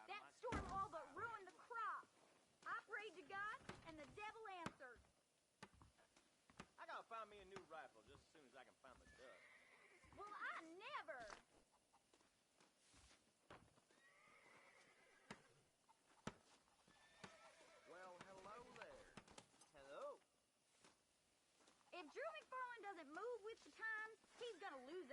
That storm all but ruined the crop. I prayed to God, and the devil answered. I gotta find me a new rifle just as soon as I can find the dust. Well, I never. Well, hello there. Hello. If Drew McFarlane doesn't move with the times, he's gonna lose